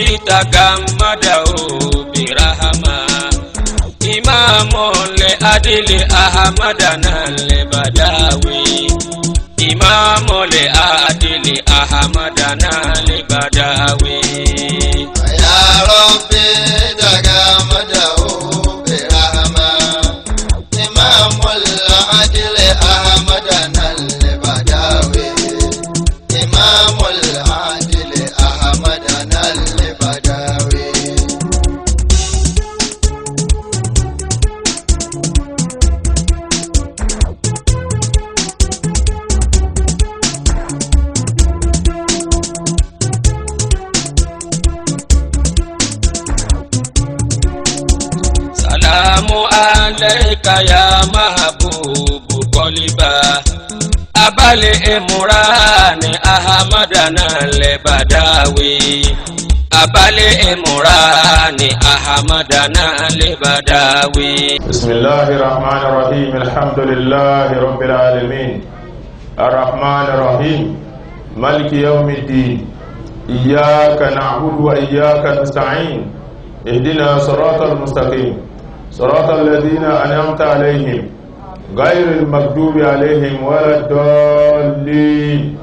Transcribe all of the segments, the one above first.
تغمده برحمة إمام لعدل أحمدنا البداوي إمام لعدل أحمدنا البداوي يا ربي تغمده برحمة إمام العدل أحمدنا البداوي إمام العدل أحمدنا البداوي سلام عليك يا محبوب قلبا أبا الإمران أحمدنا البداوي أبا الإمران أحمدنا البداوي. بسم الله الرحمن الرحيم. الحمد لله رب العالمين الرحمن الرحيم مالك يوم الدين إياك نعبد وإياك نستعين اهدنا صراط المستقيم صراط الذين أنعمت عليهم غير المغضوب عليهم ولا الضالين.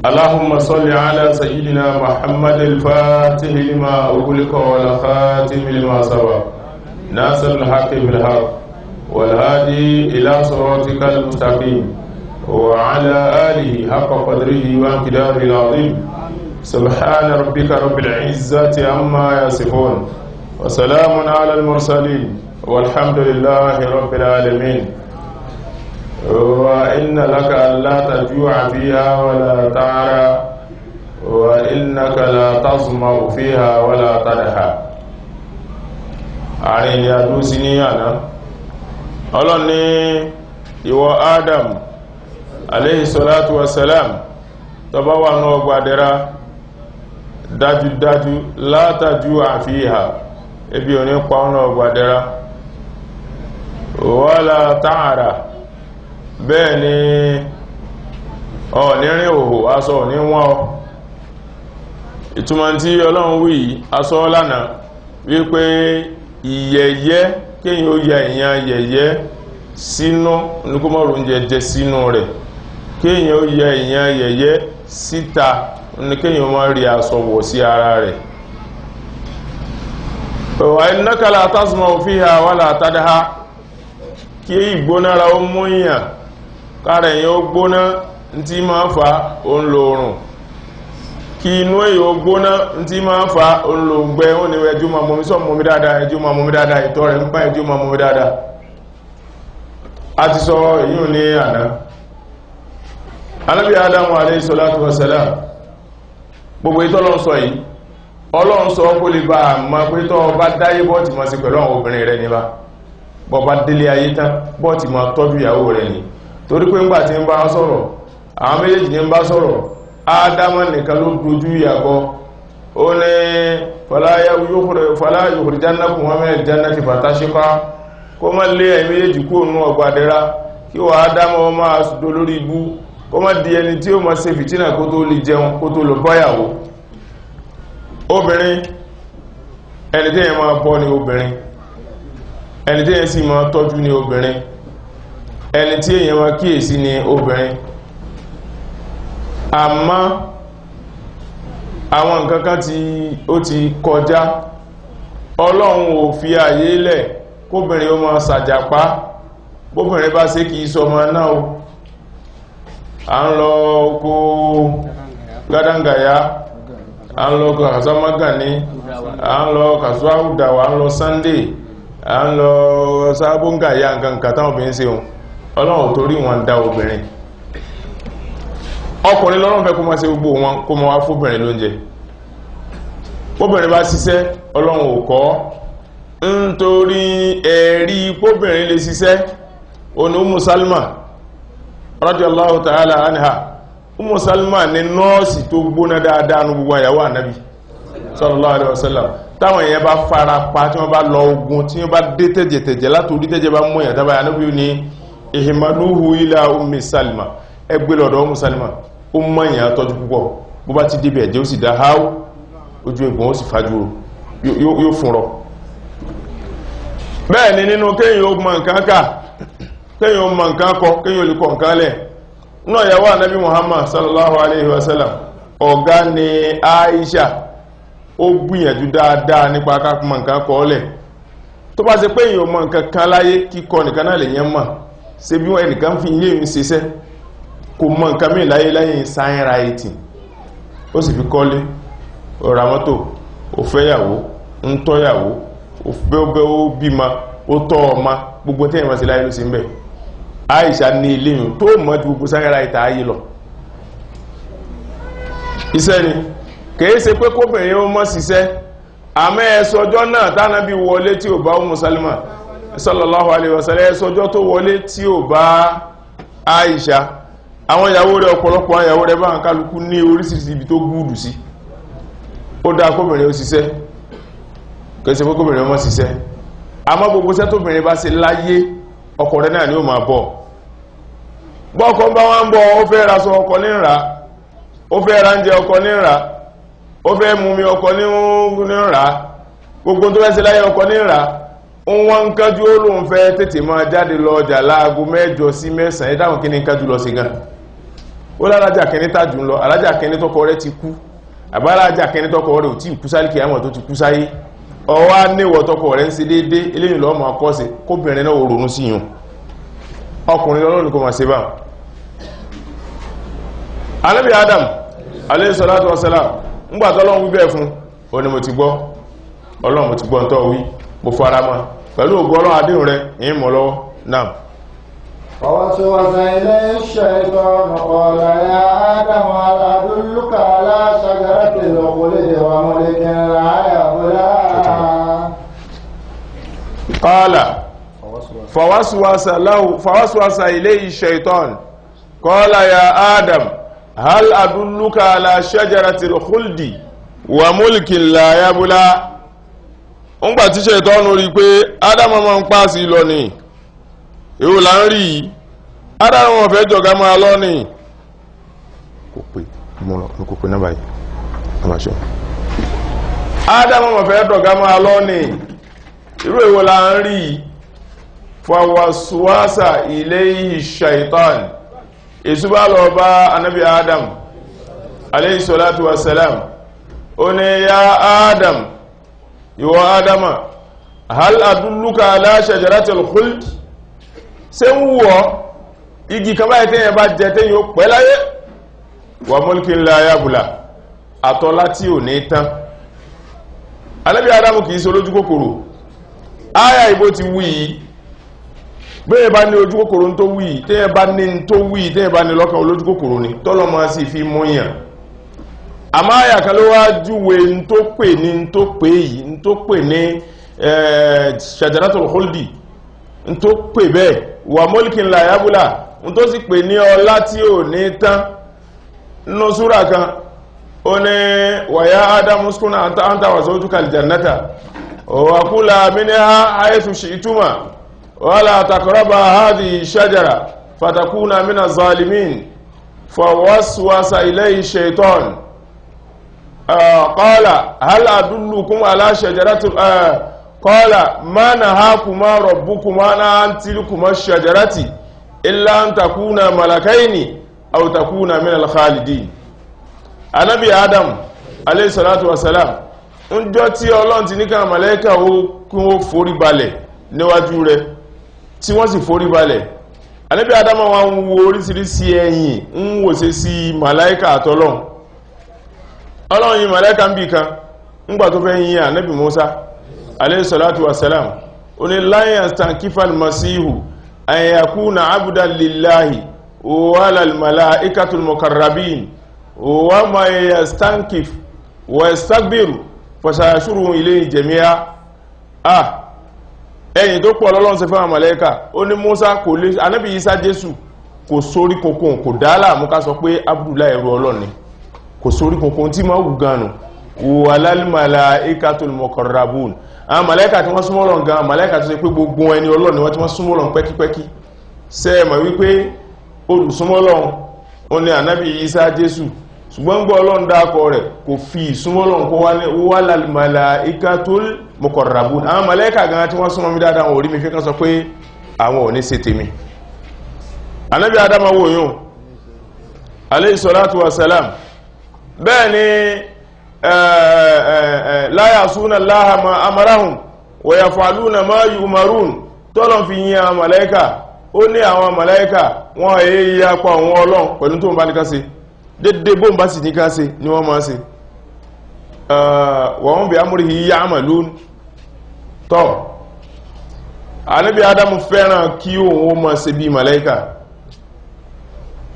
اللهم صل على سيدنا محمد الفاتح لما أغلق والخاتم لما سبق ناصر الحق بالحق والهادي إلى صراطك المستقيم وعلى آله حق قدره وامتداره العظيم. سبحان ربك رب العزة عما يصفون وسلام على المرسلين والحمد لله رب العالمين. وإن لك ألا تجوع فيها ولا تعرى وإنك لا تظمأ فيها ولا تضحى. àárín ìyàdó sí ní àná Ọlọ́run ní ìwọ Adam alayhi salatu wassalam tó bá wà náà gbàdẹ́ra dájúdájú látàjú àfíhà ebi ò ní pa ọ̀nà gbàdẹ́ra wala ta'ara bẹ́ẹ̀ ni ọ̀nìrin òhò aṣọ òní wọ́n ìtumọ̀ tí Ọlọ́run wí aṣọ lánàá wípé ìyẹ̀yẹ́ kéyìn ó yẹ èyàn yẹ̀yẹ́ sínú oníkómọ̀rò oúnjẹ jẹ sínú rẹ̀ kéyìn ó yẹ èyàn yẹ̀yẹ́ síta oníkéyìn ó má rí aṣọ wọ̀ sí ara rẹ̀. wa innaka la tasma'u fiha wala tadha kí ìgbónára ó mú yàn kárẹ̀ yẹn ó gbóná tí máa fa òun lòrùn kí inú èyí ó gbóná tí máa fa òun lògbẹ́ ó ní ẹjú ma mọ́mí sọ mọ́mí dáadáa ẹjú ma mọ́mí dáadáa ìtọ́ rẹ̀ ń pa ẹjú ma mọ́mí dáadáa. a ti sọ èyí ní àná Ànábì Ádámù alayhi salatu wassalam gbogbo ìtọ́lọ́n sọ yìí Ọlọ́run sọ kó lè bá a mọ̀ pé tọ́ bá dáyé bọ́ọ̀tì mọ́ sí pẹ̀lú àwọn obìnrin rẹ̀ níbà bọ́ọ̀bá délé ayé tán bọ́ọ̀tì mọ́ tọ́jú ìyàwó rẹ̀ ní torí pé ńgbà tí ń bá sọ̀rọ̀ àwọn méjèèjì ní ń bá sọ̀rọ̀ Ádámù nìkan ló dojú ìyàkọ́ ó ní fala yukhrijannakum minal jannati fatashqa kó má lé ẹ̀ méjèèjì kó nú ọgbà dẹ́ra kí wà Ádámù máa sùdó lórí ibú kó má di ẹni tí ó máa ṣe fìtínà kó tó lè jẹun kó tó lè bọ́yàwó. Obìnrin ẹni tí yẹn máa bọ́ ni obìnrin ẹni tí yẹn sì máa tọ́jú ni obìnrin ẹni tí yẹn máa kíyèsí ni obìnrin. Àmọ́ àwọn nǹkan kan tí ó ti kọjá Ọlọ́run ò fi àyè lẹ̀ kóbìnrin ó máa ṣàjàpá bóbìnrin bá ṣe kìí sọmọ náà o à ń lọ oko gádàngàyá à ń lọ kàṣámágàní à ń lọ kàṣáúdàwà à ń lọ Sunday à ń lọ sábóngàyá nǹkan táwọn obìnrin ṣe ohun Ọlọ́run torí wọn dá obìnrin ọkùnrin lọ́rùn fẹ́ kó máa ṣe gbogbo wọn kó máa wá fóbìnrin lóúnjẹ bóbìnrin bá ṣiṣẹ́ Ọlọ́run ò kọ́ nítorí ẹ̀rí bóbìnrin lè ṣiṣẹ́ òní Ummu Salma radiyallahu ta'ala anha Ummu Salma ní nọ́ọ̀sì tó gbóná dáadáa ní gbogbo àyàwó ànábì sallallahu alaihi wasallam táwọn èèyàn bá fara pa tí wọ́n bá lọ ogun tí wọ́n bá dé tẹ̀jẹ̀tẹ̀jẹ̀ látòrí tẹ́jẹ̀ bá mú èèyàn tábà ànábì ní ihmaluhu ila Ummi Salma ẹgbẹ́ lọ́dọ̀ Ummu Salma ó mọ̀ èèyàn tọ́jú púpọ̀ bó bá ti débẹ̀ ẹ̀jẹ̀ ó sì dá háú ojú egbò ó sì fàájú yóò fúnrọ. bẹ́ẹ̀ ni nínú kéyìn ó mọ nǹkan ká kéyìn ó mọ nǹkan kọ kéyìn ó lè kọ nǹkan lẹ̀ náà yàwó ànábì Muhammad sallallahu alaihi wasallam ọ̀gá ni Aisha ó gbìyànjú dáadáa nípa ká mọ nǹkan kọ lẹ̀ tó bá ṣe pé èyàn mọ nǹkan kan láyé kíkọ nìkan náà lè yẹn mọ̀ ṣe bí wọ́n ẹnìkan fi ilé mi ṣiṣẹ́ kò mọ nǹkan mí láyé láyé sign writing ó sì fi kọ́lé ó ra mọ́tò ó fẹ́yàwó ń tọ́yàwó ó bẹ́ ó bímọ ó tọ́ ọmọ gbogbo tẹ́yìn wọ́n sí láyé ló sí ń bẹ̀. Aisha ní ilé yìí tó mọ́ ju gbogbo sign writing ayé lọ iṣẹ́ ni kìí ṣe pé kóbìnrin ó mọ́ ṣiṣẹ́ àmọ́ ẹ̀sọ́jọ́ náà tánàbí wọlé tí ò bá Ummu Salima sallallahu alaihi wasallam ẹ̀sọ́jọ́ tó wọlé tí ò bá Aisha àwọn ìyàwó rẹ̀ ọ̀pọ̀lọpọ̀ àwọn ìyàwó rẹ̀ bá ń kálukú ní orísìírísìí ibi tó gúùdù sí ó dá kóbìnrin ó ṣiṣẹ́ kìí ṣe pé kóbìnrin ó mọ́ ṣiṣẹ́ àmọ́ gbogbo iṣẹ́ tóbìnrin bá ṣe láyé ọkọ rẹ̀ náà ni ó máa bọ̀ bọ́ọ̀kọ́ bá wọ́n ń bọ̀ ó fẹ́ ra sọ ọkọ ní ìrà ó fẹ́ ra ń jẹ ọkọ ní ìrà ó fẹ́ mú mi ọkọ ní ìrà gbogbo tó fẹ́ ṣe láyé ọkọ ní ìrà wọ́n ń kájú ó lóun fẹ́ tètè máa jáde lọ ọjà láago 9 sí 10 ẹ̀dáhùn kí ní kájú lọ sí gan ó lárájà kẹni tàjú ń lọ alájà kẹni tọ́kọ rẹ̀ ti kú àbárájà kẹni tọ́kọ rẹ̀ ò tí kú sálìkì àmọ̀ tó ti kú sáyé ọwá níwọ̀ tọ́kọ rẹ̀ ń ṣe déédé eléyìn lọ́mọ akọ́sẹ̀ kóbìnrin náà ronú sí yùn ọkùnrin lọ́lọ́nì kò máa ṣe bá Ànábì Adam alayhi salatu wassalam ńgbàtọ́ Ọlọ́run wí bẹ́ẹ̀ fún ó ní mo ti gbọ́ Ọlọ́run mo ti gbọ́ ǹtọ́ wí mo fara mọ́ pẹ̀lú ògbọ́ Ọlọ́run adéhùn rẹ̀ ìyìn mọ̀ lọ́wọ́ náà. فوسوس إليه الشيطان قال يا آدم هل أدلك على شجرة الخلد وملك لا يبلى قال فوسوس إليه الشيطان قال يا آدم هل أدلك على شجرة الخلد وملك لا يبلى ń gbà tí Ṣẹ̀tánù rí pé Ádámù máa ń pàṣẹ lọ ní èwo là ń rí Ádámù wọn fẹ́ jọ̀gá máa lọ ní kò pé náà báyìí àmàṣọ Ádámù wọn fẹ́ jọ̀gá máa lọ ní irú èwo là ń rí fawaswasa ilayhi Ṣẹ̀tánù èṣù bá lọ bá Ànábì Ádámù alayhi salatu wassalam ó ní ya Ádámù ìwọ Ádámà hal adulluka ala shajaratil khuld ṣé ń wọ́ igi kan báyìí tẹ́yẹ bá jẹ tẹ́yẹ ó pẹ́ láyé wa mulkin la yabla àtọ́lá tí ò ní tán. Ànábì Ádámù kìí ṣe olójú kòkòrò áyà ìbò ti wí yìí bẹ́ẹ̀ bá ní ojú kòkòrò tó wí tẹ́yẹ bá ní tó wí tẹ́yẹ bá ní lọ́kàn olójú kòkòrò ni tọ́lọ́mọ sì fi múyàn àmá àyà kan ló wá júwe ń tó pè ní ń tó pè yìí ń tó pè ní shajaratul khuldi ń tó pè bẹ́ẹ̀ wà mulkin la yabla ń tó sì pè ní ọlá tí ò ní tán nínú súra kan ó ní wa ya Adamu uskun anta wa zawjuka aljannata wa kula minha haythu shi'tuma wa la taqraba hadhihi shajara fatakuna min az-zalimin fawaswasa ilayhi shaytan قال هل أدلكم على شجرة قال ما نهاكما ربكما عن تلكما الشجرة إلا أن تكونا ملكين أو تكونا من الخالدين. Ànábì Adam alayhi salatu wassalam ńjọ́ tí Ọlọ́run ti ní ká màláíkà ó forí balẹ̀ níwájú rẹ̀ tí wọ́n sì forí balẹ̀ Ànábì Adam wá ń wo oríṣiríṣi ẹ̀yìn ń wò sí màláíkà àtọ́lọ́run Ọlọ́run yìí màláíkà ń bí kan ńgbà tó fẹ́ yìn Ànábì Musa alayhi salatu wassalam ó ní la yastankifa al-masihu an yakuna abdan lillahi wala al-malaikatu al-muqarrabin wa ma yastankif wa yastakbiru fasayashuru ilayhi jami'a ẹ̀yìn tó pọ̀ lọ́lọ́run ṣe fún màláíkà ó ní Musa kò lè Ànábì Isa Jésù kò sórí kokon kò dálà mú ká sọ pé Abdullahi ẹrú Ọlọ́run ni kò sórí kankan tí ma wù ganu walal malaikatul muqarrabun àwọn màláíkà tí wọ́n súnmọ́ Ọlọ́run gan màláíkà tó ṣe pé gbogbo ẹni Ọlọ́run ni wọ́n tí wọ́n súnmọ́ Ọlọ́run pẹ́kípẹ́kí ṣé ẹ mọ̀ wípé olùsúnmọ́ Ọlọ́run ó ní Ànábì Isa Jésù ṣùgbọ́n gbọ́ Ọlọ́run dákọ rẹ̀ kò fi ìsúnmọ́ Ọlọ́run kó wá lal malaikatul muqarrabun àwọn màláíkà gan tí wọ́n súnmọ́ mi dáadáa wọn ò rí mi fi kan sọ pé àwọn ò ní ṣe tèmi Ànábì Ádámù wò yún alayhi salatu wa salam bẹ́ẹ̀ ni la ya'suna Allaha ma amarahum wa yaf'aluna ma yu'marun tọ́lọ̀ fi yìn àwọn màláíkà ó ní àwọn màláíkà wọ́n èyí yapa àwọn Ọlọ́run pẹ̀lú tó ń bá ní ká ṣe dédé bó ń bá sì ní ká ṣe ni wọ́n máa ṣe wa hum bi amrihi ya'malun tọ́ Ànábì Ádámù fẹ́ràn kí òun ó máa ṣe bí màláíkà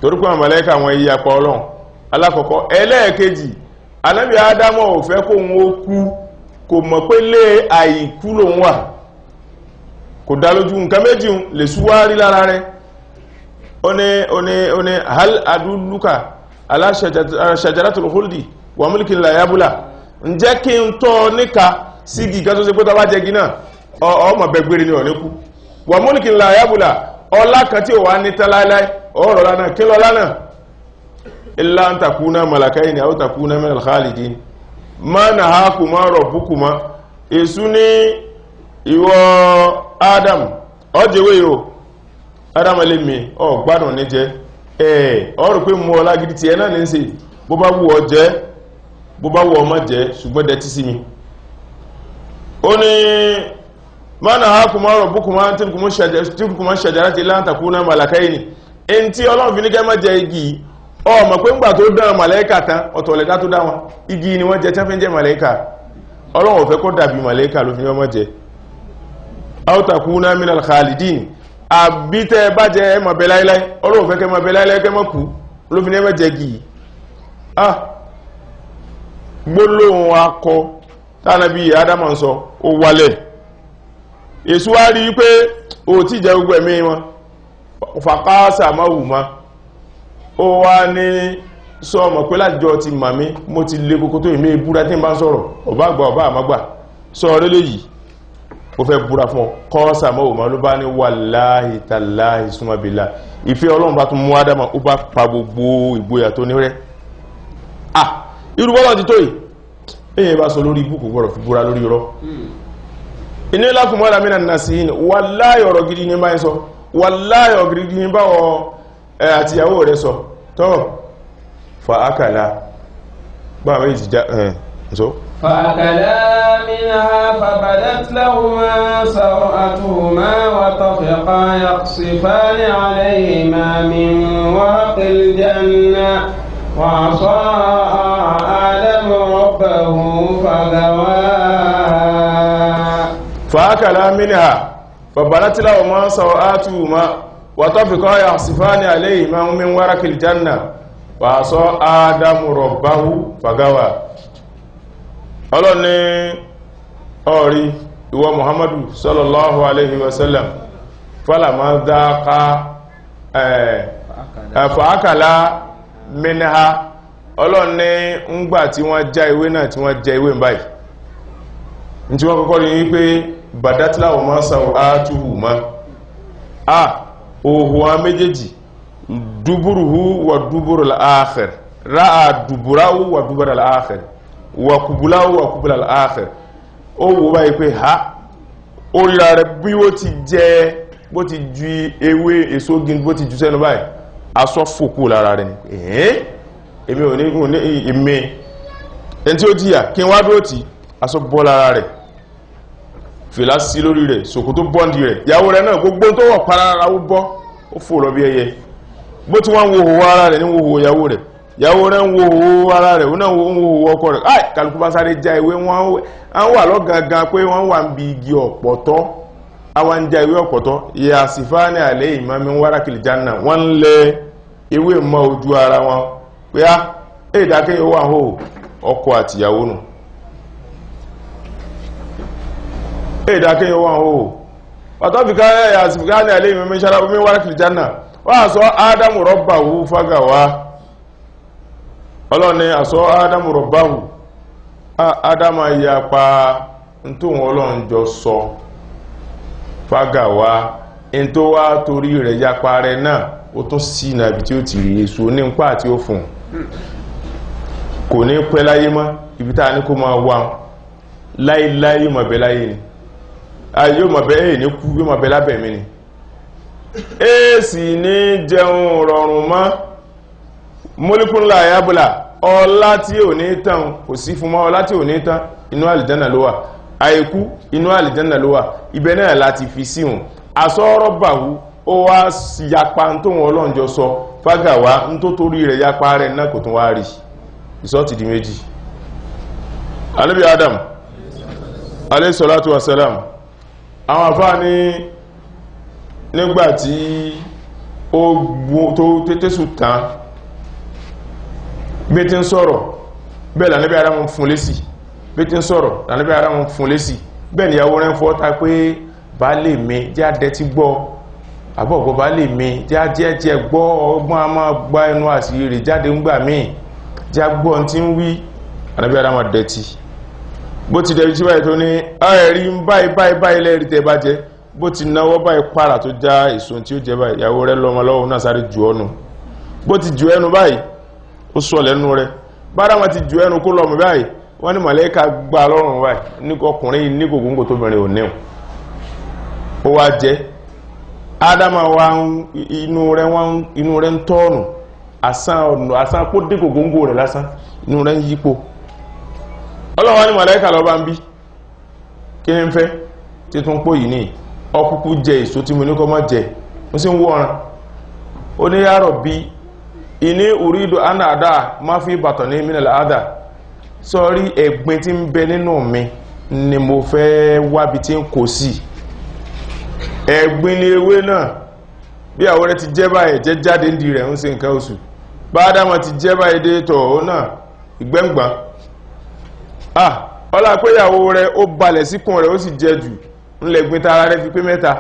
torí pé àwọn màláíkà wọn èyí yapa Ọlọ́run alákọ̀ọ́kọ́ ẹlẹ́ẹ̀kejì Ànábì Ádámù ò fẹ́ kó òun ó kú kò mọ̀ pé lé àìkú lòun wà kò dá lójú nǹkan méjì lè súwárí lára rẹ̀ ó ní hal adulluka ala shajaratul khuldi wa mulkin la yabula ǹjẹ́ kí n tọ́ níka sí gíga tó ṣe pé tó bá jẹgi náà ọmọ bẹgbẹ̀rẹ̀ ní ọ̀nẹ́kú wa mulkin la yabula ọlá kan tí ó wà ní tẹ́láíláí ọ̀rọ̀ lánàá kí lọ lánàá illa an takuna malakaini aw takuna min al-khalidin ma nahakuma rabbukuma èṣù ní ìwọ Adam ọjẹ́wé yóò Adam ẹlẹ́mì ọgbádùn ní jẹ́ ọrọ̀ pé mú ọlá gidi tí ẹ náà ní ṣe bó bá wù ọ jẹ́ bó bá wù ọmọ jẹ́ ṣùgbọ́n dẹ̀ tí sí mi ó ní mana hakuma rabbukuma tilkuma shajarati lan takuna malakaini in tí Ọlọ́run fi ní kẹ́ má jẹ igi ọmọ pé ńgbà tó dán màláíkà tán ọ̀tọ̀lẹ̀dá tó dá wọn igi ni wọ́n jẹ tí wọ́n fi ń jẹ màláíkà Ọlọ́run ò fẹ́ kó dàbí màláíkà ló fi ní ọmọ jẹ aw takuna minal khalidin àbí tẹ́ bá jẹ ẹmọ̀ bẹ láíláí Ọlọ́run fẹ́ kẹ́ mọ̀ bẹ láíláí kẹ́ mọ̀ kú ló fi ní ẹmọ̀ jẹ gì gbólóhùn akọ tánàbí Ádámù ń sọ ó wálẹ̀ èṣù wá rí pé ó ti jẹ gbogbo ẹ̀mí wọn fàkásà máwù ma ó wá ní sọ ọmọ pé lájọ ti màmí mo ti lè kókó tó ìmé ìbúra tí ń bá ń sọ̀rọ̀ ọba àgbà ọba àmágbà sọ ọ̀rẹ́lẹ̀ yìí ó fẹ́ búra fún ọ kọ́ sàmọ́ ló bá ní wàláhì tàláhì súnmọ́bìlá ìfẹ́ Ọlọ́run bá tún mú Ádámù ó bá pa gbogbo ìgboyà tó ní rẹ̀ irú bọ́lá ti tó yìí èyàn bá sọ lórí ibú kò gbọ́rọ̀ fi búra lórí irọ́ iní lákùnmọ́ra mìíràn nà sí wàláhì ọ̀rọ̀ gidi ní báyìí sọ wàláhì ọ̀rọ̀ gidi ní báwọ̀ àtìyàwó rẹ̀ sọ tọ́ fa akala bá àwọn ìjìjá so فأكلا منها فبدت لهما سوءتهما وطفقا يقصفان عليهما من ورق الجنة وعصى آدم ربه فغوى فأكلا منها فبدت لهما سوءتهما وطفقا يقصفان عليهما من ورق الجنة وعصى آدم ربه فغوى ọlọ́ni ọ̀rí ìwọ Muhammadu sallallahu alaihi wasallam fálàmá dáká fàákàlá minha ọlọ́ni ń gbà tí wọ́n já ewé náà tí wọ́n já ewé báyìí tí wọ́n kọ́kọ́ rí wípé bàdátìláwò máa sàwọ́ átùhù ma òhùn a méjèèjì dúbúrùhù wà dúbúrù al-akhir ráà dúbúráwù wà dúbúrù al-akhir wà kùbùláwù wà kùbùlà al-akhir ó wò báyìí pé ó ríra rẹ̀ bí ó ti jẹ́ bó ti ju ewé èso gín bó ti jù sẹ́nu báyìí aṣọ fòkú lára rẹ̀ ni èmi ò ní ìmẹ́ ẹni tí ó jíyà kí n wá dúró tí aṣọ bọ́ lára rẹ̀ fìlà sí lórí rẹ̀ ṣòkòtò bọ́ndì rẹ̀ ìyàwó rẹ̀ náà gbogbo tó wọ̀ parara ó bọ́ ó fò lọ bí ẹyẹ bó ti wọ́n ń wo òwò ara rẹ̀ ní wo òwò ìyàwó rẹ̀ ìyàwó rẹ̀ ń wo òwò ara rẹ̀ ó náà ń wo òwò ọkọ rẹ̀ áì kálukú bá sáré já ewé wọ́n wà lọ́gangan pé wọ́n wà ń bi igi ọ̀pọ̀tọ́ àwọn ń já ewé ọ̀pọ̀tọ́ ìyá sífáàní àlẹ́ ìmọ̀mí wárákìlì jánà wọ́n ń lẹ ewé mọ́ ojú ara wọn pé ìdákẹ́ yóò wà hó ọkọ àtìyàwó nù ìdákẹ́ yóò wà hó ọ̀tọ́fìká ẹ̀yà sífáàní àlẹ́ ìmọ̀mí wárákìlì jánà wọ́n àsọ ádámù rọ́bàwú fágàwá ọlọ́ni àsọ ádámù rọ̀báhù ádámù ayapa tó wọn ọlọ́run jọ sọ fágàwá in tó wá torí rẹ̀ yapa rẹ̀ náà ó tún sí ìnàbí tí ó ti rí èso ní nípa àti ó fún kò ní pẹ́ láyé mọ́ ibi tá ní kó máa wà láíláí mọ̀ bẹ láyé ni yóò mọ̀ bẹ èyí ní kú yóò mọ̀ bẹ lábẹ̀ mi ni èsì ní jẹun rọrùn mọ́ mọ́líkúnlá àyábùlà ọlá tí ò ní tán kò sí fún mọ́ ọlá tí ò ní tán inú àlìjánà ló wà àìkú inú àlìjánà ló wà ibẹ̀ náà láti fi síhùn asọ́rọ̀ bàwú ó wá yapa tó wọn ọlọ́njọ́ sọ fágàwá ń tó torí rẹ̀ yapa rẹ̀ náà kò tún wá rí ìsọ́tì di méjì Ànábì Adam alayhi salatu wassalam àwọn àfáà ní nígbàtí ó tó tẹ́tẹ́sù tán bí tí ń sọ̀rọ̀ bẹ́ẹ̀ l'Ànábì Adam fún lésì bí tí ń sọ̀rọ̀ l'Ànábì Adam fún lésì bẹ́ẹ̀ ni ìyàwó rẹ̀ fọ́ta pé bá lè mi jẹ́ àdẹ́ ti gbọ́ àbọ̀gbọ́ bá lè mi jẹ́ gbọ́ ọgbọ́n a máa gbá ẹnu àṣírí rẹ̀ jáde ń gbà míì jẹ́ gbọ́ tí ń wí Ànábì Adam dẹ̀tí bó ti dẹ̀rí tí báyìí tó ní ẹ̀rí ń báyìí lẹ́rí tẹ́ bá jẹ́ bó ti náwó báyìí pààrà tó já èso tí ó jẹ báyìí ìyàwó rẹ̀ lọ́mọ lọ́wọ́ náà sáré jù ọ́nù bó ti jù ẹnu báyìí ó sọ lẹ́nu rẹ̀ bára wọn ti jù ẹnu kó lọ́mọ báyìí wọ́n ní màlẹ́kà gbà lọ́rùn báyìí ní ọkùnrin ní gògóńgò tó bẹ̀rẹ̀ òní ó wá jẹ́ Ádámà wa inú rẹ̀ ń tọ́ọ̀nù àsán kó dé gògóńgò rẹ̀ lásán inú rẹ̀ ń yípo ọlọ́wọ́ ní màláíkà lọ bá ń bí kí ní ń fẹ́ títún pò yìí ní ọkùnkú jẹ èso tí mo ní kọ́ mọ́ jẹ mo sì ń wọ́ran ó ní ya Rabbi ìní uridu ana àdá má fi bàtọ̀ ní minal àdá sọ́rí ẹ̀gbin tí ń bẹ nínú mi ni mo fẹ́ wábi tí ń kò sí ẹ̀gbin ni ewé náà bí àwọn rẹ̀ ti jẹ́ báyìí jẹ́ jáde ń di rẹ̀ ń ṣe nǹkan oṣù bá Ádámà ti jẹ́ báyìí dé tọ̀ ó náà ìgbẹ́ngbà ọlá pé ìyàwó rẹ̀ ó balẹ̀ síkùn rẹ̀ ó sì jẹ́ jù ńlẹ̀gbin tara rẹ̀ fi pé mẹ́ta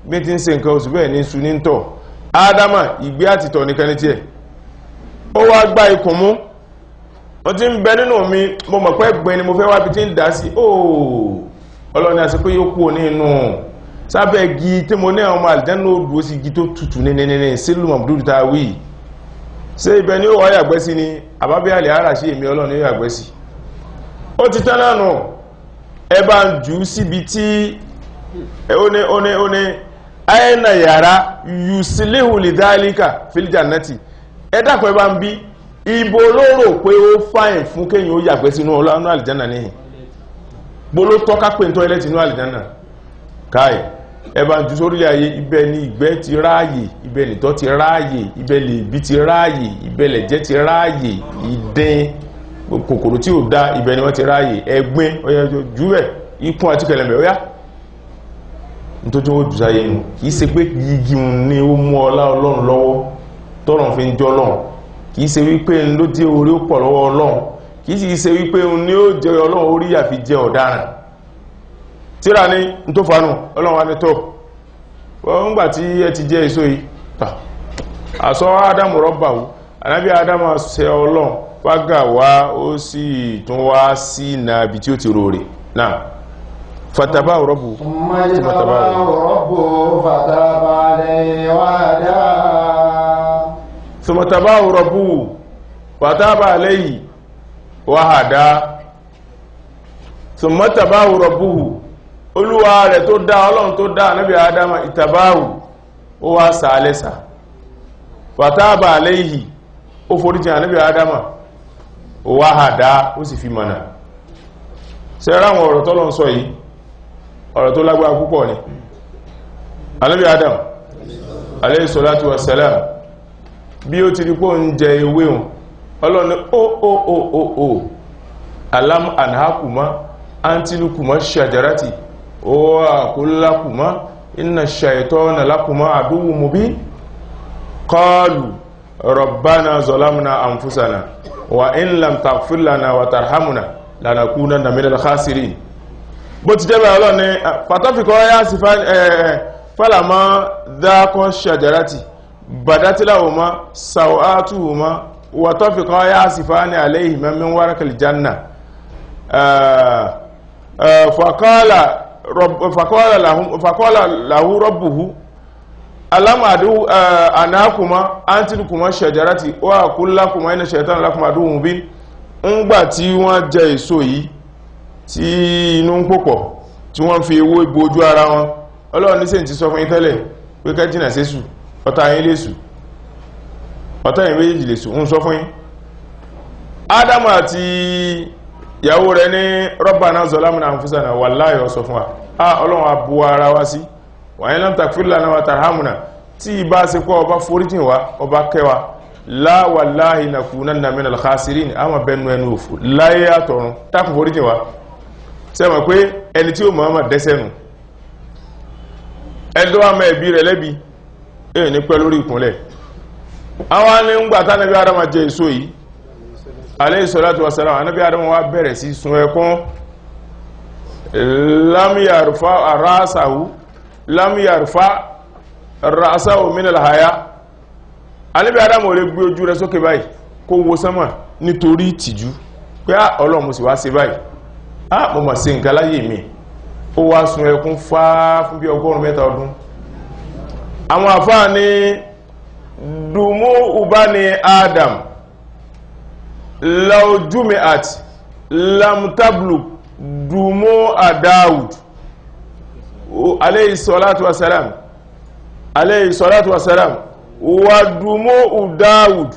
bí ti ń ṣe nǹkan oṣù bẹ́ẹ̀ ní su ní tọ̀ Ádámà ìgbé àtìtọ̀ nìkan ní tiẹ̀ ó wá gbá ikùn mú ó ti ń bẹ nínú mi mo mọ̀ pé ẹ̀gbin ni mo fẹ́ wá bí ti ń dá sí ọlọ́ni àti pé yóò kú nínú sábẹ́ igi tí mo ní àwọn ọmọ àlìjánà ó dúró sí igi tó tutù ní sílùú mọ̀bùdúrú ta wí ṣé ibẹ̀ ni ó wáyà gbẹ́ sí ni àbábẹ́ àlẹ́ ara sí èmi ọlọ́ni yóò àgbẹ́ sí ó ti tán náà nù ẹ bá ń jù ú síbi tí ó ní àyẹ̀nà yàrá yùsílíhù lìdálíkà fílìjànàtì ẹ dàpọ̀ ẹ bá ń bí ibo ló rò pé ó fáyìn fún kéyìn ó yàgbẹ́ sínú ọlọ́nà àlìjánà níhìn bó ló tọ́ká pé ń tọ́ ẹlẹ́tì inú àlìjánà káì ẹ bá ń jù sórílẹ̀ ayé ibẹ̀ ni ìgbẹ́ ti ráàyè ibẹ̀ nìtọ́ ti ráàyè ibẹ̀ lè bí ti ráàyè ibẹ̀ lẹ̀jẹ̀ ti ráàyè ìdín kòkòrò tí ó dá ibẹ̀ ni wọ́n ti ráyè ẹgbẹ́ jùwẹ̀ ikún àti kẹlẹ̀mẹ̀ ọ̀yá nítorí wọ́n jù sáyé inú kìí ṣe pé yìí ní ó mú ọlá Ọlọ́run lọ́wọ́ tọ́rọ̀ fi ń jọ Ọlọ́run kìí ṣe wípé ń ló jẹ́ orí ó pọ̀ lọ́wọ́ Ọlọ́run kìí ṣe wípé ń ní ó jẹ́ Ọlọ́run orí àfi jẹ́ ọ̀daràn tíra ní tó fanú Ọlọ́run wa ní tó wọ́n gbà tí ẹ ti jẹ́ èso yìí àsọ Ádámù rọ́bàwú Ànábì Ádámù ṣe Ọlọ́run fágà wá ó sì tún wá sí nàbí tí ó ti rò rẹ̀ náà fataba rọ́bù fataba rọ́bù fataba alayhi wahada summataba rọ́bù olúwa rẹ̀ tó dá Ọlọ́run tó dá Ànábì Ádámà ìtàbáwù ó wá sàálẹ́sà fataba alayhi ó foríjì Ànábì Ádámà wáhàdá ó sì fi mọ̀nà ṣe ráwọn ọ̀rọ̀ tọ́lọ̀ ń sọ yìí ọ̀rọ̀ tó lágbára púpọ̀ ni Ànábì Adam alayhi salatu wassalam bí ó ti rí pọ́ ń jẹ ewé hùn ọlọ́ni ó alam anhakuma antilukuma shajarati ó àkúlákuma inna shaytana lakuma aduwwun mubin qalu rabbana zalamna anfusana wa in lam taghfir lana wa tarhamna lanakunanna minal khasirin bó ti jẹ́ bẹ́ẹ̀ Ọlọ́run ní fatafikọ́ yá sí falama dhaqo shajarati badatilahuma sawatuhuma wa tafiqa yasifani alayhima min warakil janna faqala lahu rabbuhu alam adu anakuma antilukuma shajarati wa kullakuma inna shaytana lakum aduwwun mubin ńgbà tí wọ́n jẹ èso yìí tí inú ń pòpọ̀ tí wọ́n fi ewé bo ojú ara wọn Ọlọ́run ní sẹ́yìn ti sọ fún yín tẹ́lẹ̀ pé ká jìnà sésù ọ̀tá yín lésù ọ̀tá yín méjèèjì lésù ń sọ fún yín. Ádámù àti ìyàwó rẹ̀ ní Rabbana zalamna anfusana wallahi ó sọ fún wa Ọlọ́run abu ara wa sí wa in lam taghfir lana wa tarhamna tí ìbá ṣe kọ́ ọba foríjìn wa ọba kẹwa la wallahi nakunanna minal khasirin ama bẹnu ẹnu òfò láyé àtọ̀run tákù foríjìn wa sẹ́mọ̀ pé ẹni tí ó mọ̀ọ́mọ̀ dẹ́sẹ̀nù ẹni tó wà mọ́ ẹ̀bí rẹ̀ lẹ́bi èyí ní pẹ́ lórí ìkúnlẹ̀ àwọn ní ń gbà tánàbí Ádámù jẹ èso yìí alayhi salatu wassalam anábí Ádámù wá bẹ̀rẹ̀ sí sun ẹkún lam yarfa rasahu minal haya anábí Ádámù lè gbé ojú rẹ̀ sókè báyìí kó wo sánmà nítorí ìtìjú pé Ọlọ́run mo sì wá sí báyìí mo mọ̀ sí nǹkan láyé mi ó wá sun ẹkún fáá fún bí 100 ọdún àwọn àfáà ní dùmú ubani Adam law jumi'at lam tablugh dùmú Dáúd alayhi salatu wassalam wa dùmú Dáúd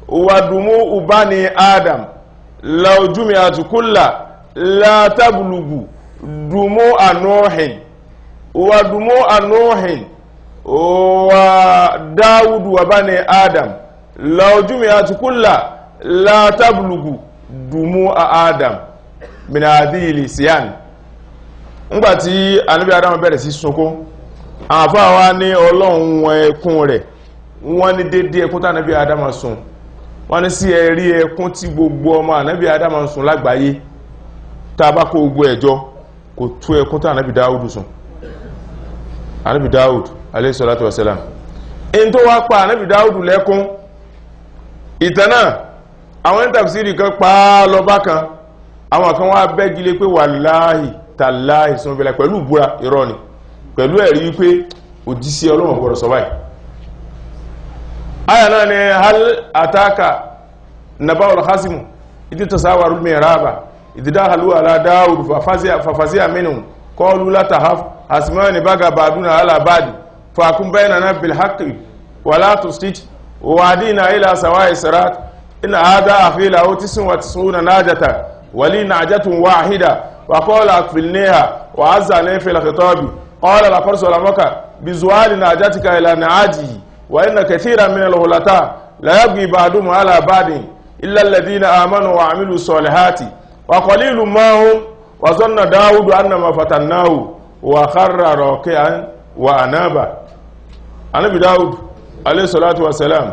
wa dùmú ubani Adam law jumi'at kulla la tablugh dùmú Nuhin wa dùmú Nuhin wa Dáúd wa bani Adam law jumi'at kulla la tablugh dùmú Adam min hadhihi lisyan. Ngbàtí Ànábì Ádámù bẹ̀rẹ̀ sí sunkún àfáà wa ní Ọlọ́run wọn ẹkún rẹ̀ wọ́n ní dédé ẹkún tí Ànábì Ádámù sun wọ́n ní sí ẹ̀rí ẹkún tí gbogbo ọmọ Ànábì Ádámù sun lágbàáyé tàbá kó gbogbo ẹjọ́ kò tó ẹkún tí Ànábì Dáúdù sun. Ànábì Dáúdù alayhi salatu wassalam in tó wá pa Ànábì Dáúdù lẹ́kún ìtànà àwọn ní tafsiri kan pa lọ bá kan àwọn kan wá bẹ́gilé pé wàláhì tàláhì sọ́nbẹ̀lẹ̀ pẹ̀lú ìbúra irọ́ ni pẹ̀lú ẹ̀rí wípé òjíṣẹ́ Ọlọ́run gbọ́dọ̀ sọ báyìí. Aya náà ni hal ataka naba'ul khasimu idh tasawaru al-mihraba idh dakhalu ala Dáúd fafazi'a minhum qalu la tahaf asmani baga ba'duna ala ba'd fahkum baynana bil haqqi wa la tustit ووعدنا إلى سواء الصراط إن هذا أخي له 99 ناجة ولي ناجة واحدة وقال أكفلنيها وعزني في الخطاب قال لقد ظلمك بزوال ناجتك إلى نعاجه وإن كثيرا من الغلطاء لا يبغي بعضهم على بعض إلا الذين آمنوا وعملوا الصالحات وقليل ما هم وظن داود أنما فتناه وخر راكعا وأناب. النبي داود alayhi salatu wassalam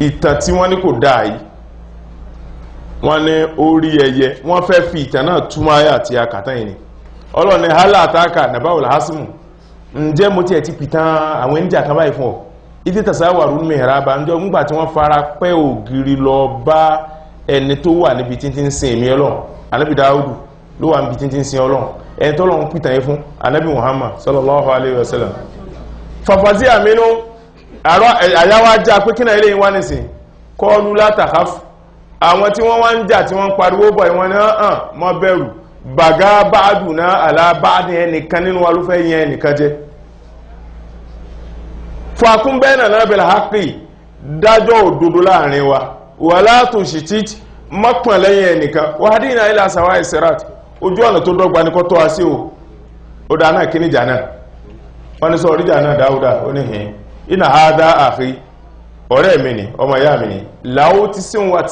ìtàn tí wọ́n ní kò dáa yìí wọ́n ní orí ẹyẹ wọ́n fẹ́ fi ìtàn náà túmọ̀ ayé àti akàtà yìí ni Ọlọ́run ní hálà àtàkà nàbáwò lásìmù ǹjẹ́ mo tiẹ̀ ti pìtàn àwọn ẹnìjà kan báyìí fún ọ ìdí tasawaru mihraba ǹjọ́ nígbà tí wọ́n fara pẹ́ ògiri lọ bá ẹni tó wà níbi tí ń sin èmi Ọlọ́run Ànábì Dáúdù ló wà níbi tí ń sin Ọlọ́run ẹni tó lọ́n pìtàn yẹ fún Ànábì Muhammad sallallahu alayhi wa sallam fàfàzí àmínú àyáwá já pé kí náà ilé ìwá nìsìn kọlu látàkáf àwọn tí wọ́n wá ń jà tí wọ́n pariwo bọ̀ ìwọ̀n ní hàn mọ́ bẹ̀rù bàgá báàdù náà alábáàdì ẹnìkan nínú wa ló fẹ́ yẹn ẹnìkan jẹ́ fàkún bẹ́ẹ̀nà náà bẹ̀rẹ̀ hákì dájọ́ òdodo láàrin wa wà látò ṣìtìtì mọ́pọ̀n lẹ́yìn ẹnìkan wà dínà ilẹ̀ àsàwà ìsẹ̀rát ojú ọ̀nà tó dọ́gba ní kọ́ tó wá sí o dá náà kí ní jà náà wọ́n ní sọ oríjà náà Dáúdà ó ní hìn iná àádá àfi ọ̀rẹ́ mi ni ọmọ ìyá mi ni láwó ti síwọn wà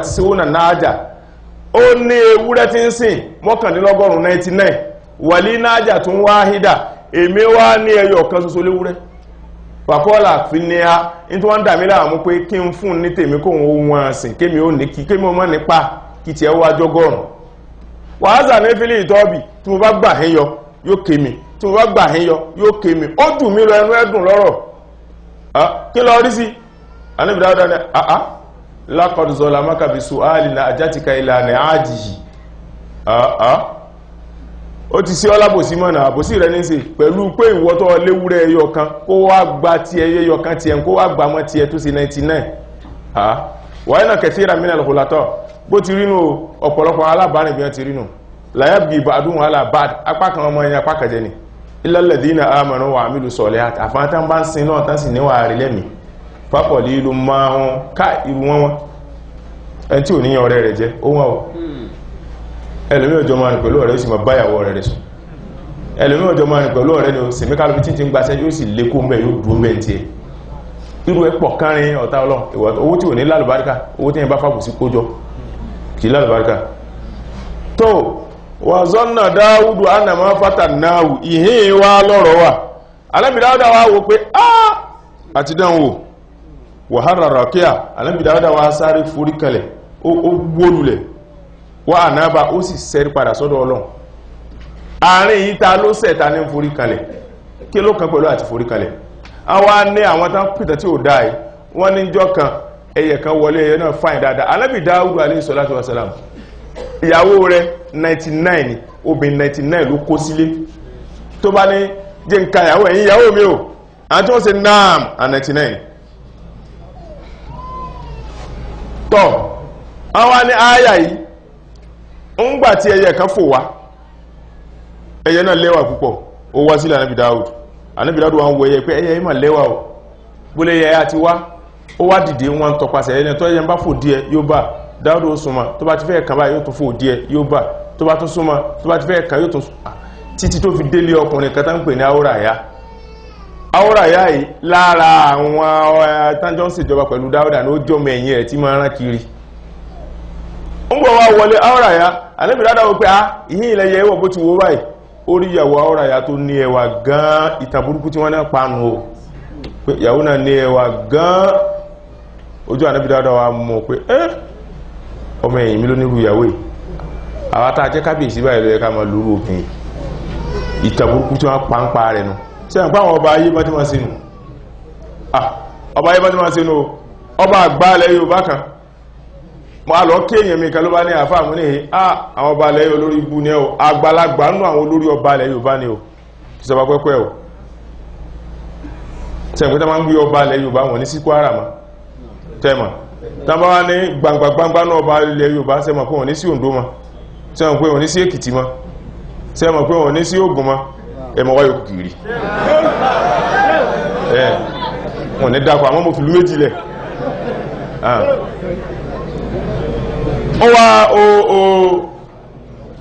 ti síwọn náà jà ó ní ewúrẹ́ tí ń sìn mọ́kàndínlọ́gọ́rùn 99 wàlí náà tún wáhídà èmi wá ní ẹyọ kan ṣoṣo léwúrẹ́ wàkọ́ọ̀lá fi ní a ní tí wọ́n ń dà mí láàmú pé kí n fún ní tèmi kóhun ó wọn sìn kémi ó ní kí kémi ó mọ́ nípa kí tiẹ̀ wá jọgọ́rùn wàhálà ní fílì ìtọ́bì tí mo bá gbà hín yọ yóò kémi tí mo bá gbà hín yọ yóò kémi ó dùn mí lọ ẹnu ẹdùn lọ́rọ̀ kí lọ rí sí Ànábì Dáúdà ní laqad zalamaka bi su'ali najjatika ila ni'ajihi ó ti sí ọlábòsí mọ́nà àbòsí rẹ̀ ní sí pẹ̀lú pé ìwọ́tọ́ léwúrẹ́ ẹyọ kan kó wá gba ti ẹyọ kan ti ẹ̀ kó wá gba mọ́ ti ẹ tó sí 99 wáyé náà kẹtí ìrà mìíràn lọ́kọ̀látọ̀ bó ti rínú ọ̀pọ̀lọpọ̀ alábàárìn bí wọ́n ti rínú láyébì ìbàdún alábàd apá kan ọmọ ẹ̀yìn apá kẹjẹ ni ilẹ̀lẹ̀dínà amanu wa amilu sọ̀lẹ̀ àfáàtàn bá ń sin náà tán sì níwà rí lẹ́mì pápọ̀ lílu máa wọn ká irú wọn ẹni tí ò níyàn ọ̀rẹ́ rẹ̀ jẹ́ ó wọ́n ẹlòmí ọjọ́ máa rìn pẹ̀lú ọ̀rẹ́ ó sì máa báyàwó rẹ̀ sùn ẹlòmí ọjọ́ máa rìn pẹ̀lú ọ̀rẹ́ ni ó sì mẹ́kàlùmí tí ń gbaṣẹ́ yóò sì lékó mẹ́ yóò dúró mẹ́ tí ẹ irú ẹ pọ̀ kárin ọ̀tá ọlọ́run owó tí ò ní lálùbáríkà owó tí yẹn bá fàbù sí kójọ kì í lálùbáríkà tó wà zọ́nà dáúdù ánàmọ́ fátà náà ìhìn wá lọ́rọ̀ wà alábìdáwọ́dá wá wò pé àti dánwò wàhálà rọ̀kíà alábìdáwọ́dá wá sáré forí kalẹ̀ ó gbólulẹ̀ wà ànábà ó sì sẹ́rí padà sọ́dọ̀ ọlọ́run àárín yìí ta ló sẹ̀ta ní forí kalẹ̀ kí ló kan pẹ̀lú àti forí kalẹ̀ àwọn ní àwọn tán pìtà tí ó dáì wọ́n ní jọ kan ẹyẹ kan wọlé ẹyẹ náà fáìn dáadáa Ànábì Dáúdù alayhi salatu wa salam ìyàwó rẹ̀ 99 obìnrin 99 ló kó sílé tó bá ní jẹ́ nǹkan ìyàwó ẹ̀yìn ìyàwó mi ò àti wọ́n ṣe naam and 99 tọ́ àwọn ní àyà yìí ń gbà tí ẹyẹ kan fò wá ẹyẹ náà lẹ́wà púpọ̀ ó wá sílẹ̀ Ànábì Dáúdù Ànábì Dáúdù wọn wo ẹyẹ pé ẹyẹ ìmọ̀ lẹ́wà o bólé ẹyẹ àti wá ó wá dìde wọn tọpasẹ̀ ẹyẹ tó ẹyẹ ń bá fò díẹ̀ yóò bá Dáúdù ó súnmọ́ tó bá ti fẹ́ kàn báyìí yóò tún fò díẹ̀ yóò bá tó bá tún súnmọ́ tó bá ti fẹ́ kàn yóò tún títí tó fi délé ọkùnrin kan tá ń pè ní Áwòràyá yìí lára àwọn tánjọ́ ń ṣèjọba pẹ̀lú Dáúdù ní ó jọmọ ẹ̀yìn rẹ̀ tí máa rán kiri ń gbọ́ wá wọlé Áwòràyá Ànábì Dáúdù wò pé ìhìn ilẹ̀ yẹ wọ̀ bó ti wo báyìí orí ìyàwó Áwòràyá tó ní ẹwà gan ìtàn burúkú tí wọ́n náà panu o pé ìyàwó náà ní ẹwà gan ojú Ànábì Dáúdù wá mọ̀ pé ọmọ ẹ̀yìn mi ló nírú ìyàwó yìí àwọn tá a jẹ́ kábíyèsí báyìí ló yẹ ká máa lórú obìnrin ìtàn burúkú tí wọ́n pa ń pa rẹ̀ nù tí wọ́n pa àwọn ọba ayé bá tí wọ́n ṣe nù ọba ayé bá tí wọ́n ṣe nù ọba àgbàlẹ̀ Yorùbá kan mo á lọ kí èèyàn mi kan ló bá ní àfáà mú ní àwọn ọba alẹ́ olórí ibú ní ẹ̀ o àgbàlagbà nínú àwọn olórí ọba alẹ́ Yorùbá ní o ìṣọba pẹ́pẹ́ o tẹ́m̀pẹ́ tá máa ń gbé ọba alẹ́ Yorùbá wọn ní sí Kwara mọ́ tẹ́mọ̀ tá bá wá ní gbangbangbangba náà ọba alẹ́ Yorùbá sẹ́mọ̀ pé wọ́n ní sí Oǹdó mọ́ sẹ́mọ̀ pé wọ́n ní sí Èkìtì mọ́ sẹ́mọ̀ pé wọ́n ní sí Ògùn mọ́ ẹmọ wáyé kìrì wọ́n ní dákọ̀ àmọ́ mo fi lú méjìlẹ̀ ó wá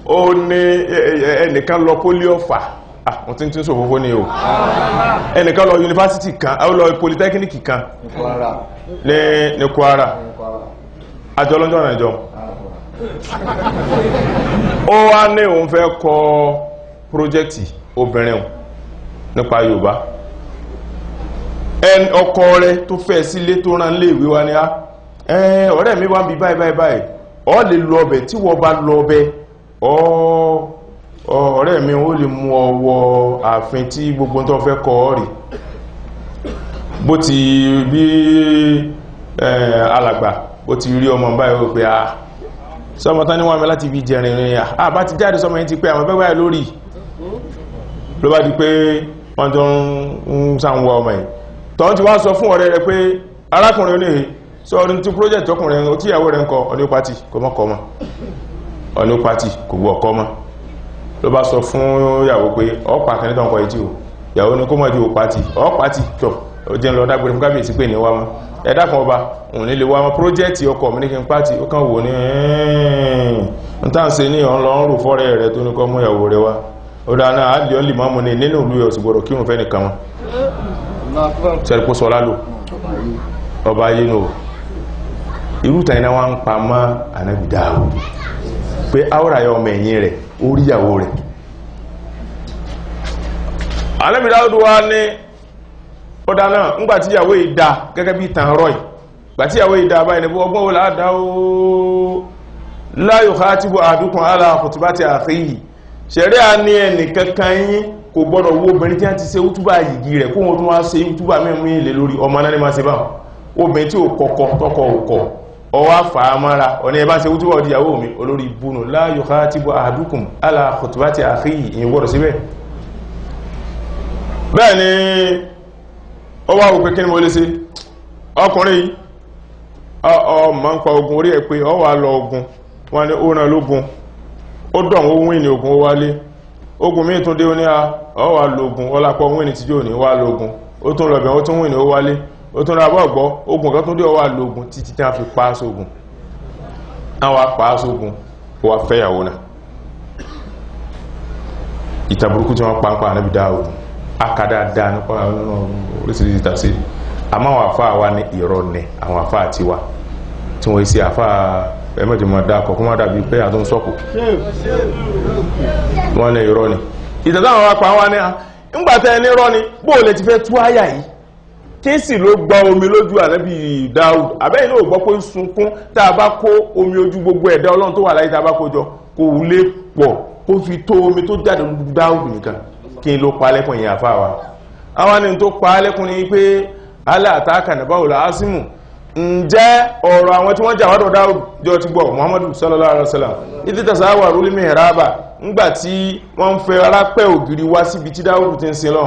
ó ní ẹnìkan lọ pólíọ̀fà wọ́n tí ń sọ fófó ní o ẹnìkan lọ yunifásitì kan ó lọ polytechnic kan ní Kwara àjọ lọ́jọ́ rẹ̀ jọ ó wá ní òun fẹ́ kọ pírójẹ́kìtì obìnrin nípa Yorùbá ọkọ rẹ̀ tó fẹ́ sílé tó rán lé ìwé wa ní ọ̀rẹ́ mi wá ń bí báyìí ọ lè lọ ọbẹ̀ tí wọ́n bá lọ ọbẹ̀ ọ̀rẹ́ mi ó lè mú ọwọ́ ààfin tí gbogbo tó fẹ́ kọ́ ọ́ rí bó ti bí alàgbà bó ti rí ọmọ báyìí ó pé sọmọ tán ní wọ́n mẹ́ láti fi jẹrin rìn bá ti jáde sọmọ yìí ti pé àwọn bẹ́gbẹ́ lórí ló bá di pé wọ́n jọ ń sáwọn ọmọ yìí tọ́n ti wá sọ fún ọ̀rẹ́ rẹ̀ pé arákùnrin oníhe so ọdún tí project ọkùnrin tí ìyàwó rẹ̀ ń kọ ọdún pàtì kò mọ́ kọmọ́ ọdún pàtì kò gbọ́ kọmọ́ ló bá sọ fún ìyàwó pé ọ̀pá kan nítọ́ ọkọ̀ ìtì ò ìyàwó ní kó mọ̀ di òpàtì ọ̀pàtì tọ̀ ó jẹ́ lọ dágbére fún kábíyèsí pé ní wá mọ́ ẹ̀dá kan ọba òun nílé wá mọ́ project ọkọ̀ mi ní kí n pàtì ó kàn wò ní ń tàn sí ní ọ̀n lọ ń rò fọ́rẹ́ rẹ̀ tó ní kọ́ mú ìyàwó rẹ̀ wá ó dáa náà á lè ọ́ lè mọ́ mu ní nínú ìlú ẹ̀ òsìgbọ̀rọ̀ kírun fẹ́ nìkan wọn sẹ́ríkó sọ lálò ọba ayé nù irú tàìná wá ń pa mọ́ Ànábì Dáúdù pé Áwòràyá ọmọ ẹ̀yìn rẹ̀ oríyàwó rẹ̀ Ànábì Dáúdù wá ní ọ̀dá náà ńgbàtí ìyàwó ìdá gẹ́gẹ́ bí ìtàn rọ̀ gbàtí ìyàwó ìdá báyìí ní ọgbọ́n wọlá dá ó la yukhatibu ahadukum ala khutbati akhihi ṣẹ̀rí à ní ẹnì kankan yín kò gbọ́dọ̀ wo obìnrin tí a ti ṣe útúbà yìí rẹ̀ kó wọn tún wá ṣe útúbà mẹ́rin ilẹ̀ lórí ọmọ náà ní máa ṣe báwọn obìnrin tí ó kọ̀kọ̀ tọkọ òkọ̀ ọwá fàámára ọ̀nà ẹbá ṣe wútúwọ̀ ìyàwó mi olórí ibùnù la yukhatibu ahadukum ala khutbati akhihi ìyẹ̀wọ̀rọ̀ síbẹ̀ bẹ́ẹ̀ ni ó wá wò pé kí ni mo lè ṣe ọkùnrin ọmọ ń pa ogun orí ẹ̀ pé ọ wà lọ ogun wọn ni ó ràn lógun ó dọ̀ wọ́n wíìnì ogun ó wálé ogun míì tún dé ó ní ọ wà lógun ọlápọ̀ wíìnì tíjọ́ ní wà lógun ó tún lọ bẹ̀ ó tún wíìnì ó wálé ó tún ra bọ́ọ̀gbọ́ ogun kan tún dé ó wà lógun títí tí a fi pa sógun àwọn apá sógun ó wà fẹ́yàwó náà ìtàbùrúkú tí wọ́n pa ń pa ànábì Dáúdù akadáadáa nípa orísìírísìí tàṣí àmọ́ àwọn àfáà wá ní ìrọ̀nẹ̀ àwọn àfáà ti wá tí wọ́n sí àfáà ẹmẹ́jìmọ̀ dákọ̀ kún wọ́n dàbí pé àtún sọ́kù wọ́n ní ìrọ̀nẹ̀ ìtàtàwọn wá pa wá ní ńgbàtẹ́ ní rọ́ni bóò lè ti fẹ́ tú àyà yìí kí sì ló gba omi lójú ànábì Dáúdù àbẹ́yìn náà gbọ́ pé sunkún tá a bá kó omi ojú gbogbo ẹ̀dá Ọlọ́run tó wà láyé tá a bá kó jọ kò lè pọ̀ kó fi tó omi tó jáde lójú Dáúdù nìkan kí ló pa lẹ́kùn yìí àfáà wa àwọn ni tó pa lẹ́kùn ní pé aláàtàkà nàbáwò lásìmù ǹjẹ́ ọ̀rọ̀ àwọn tí wọ́n jà wádọ̀ Dáúdù jọ ti gbọ́ Muhammadu sallallahu alaihi wasallam ìdí tàṣàwà rúlé mihraba ńgbàtí wọ́n ń fẹ́ arápẹ́ ògiri wá síbi tí Dáúdù ti ń sin lọ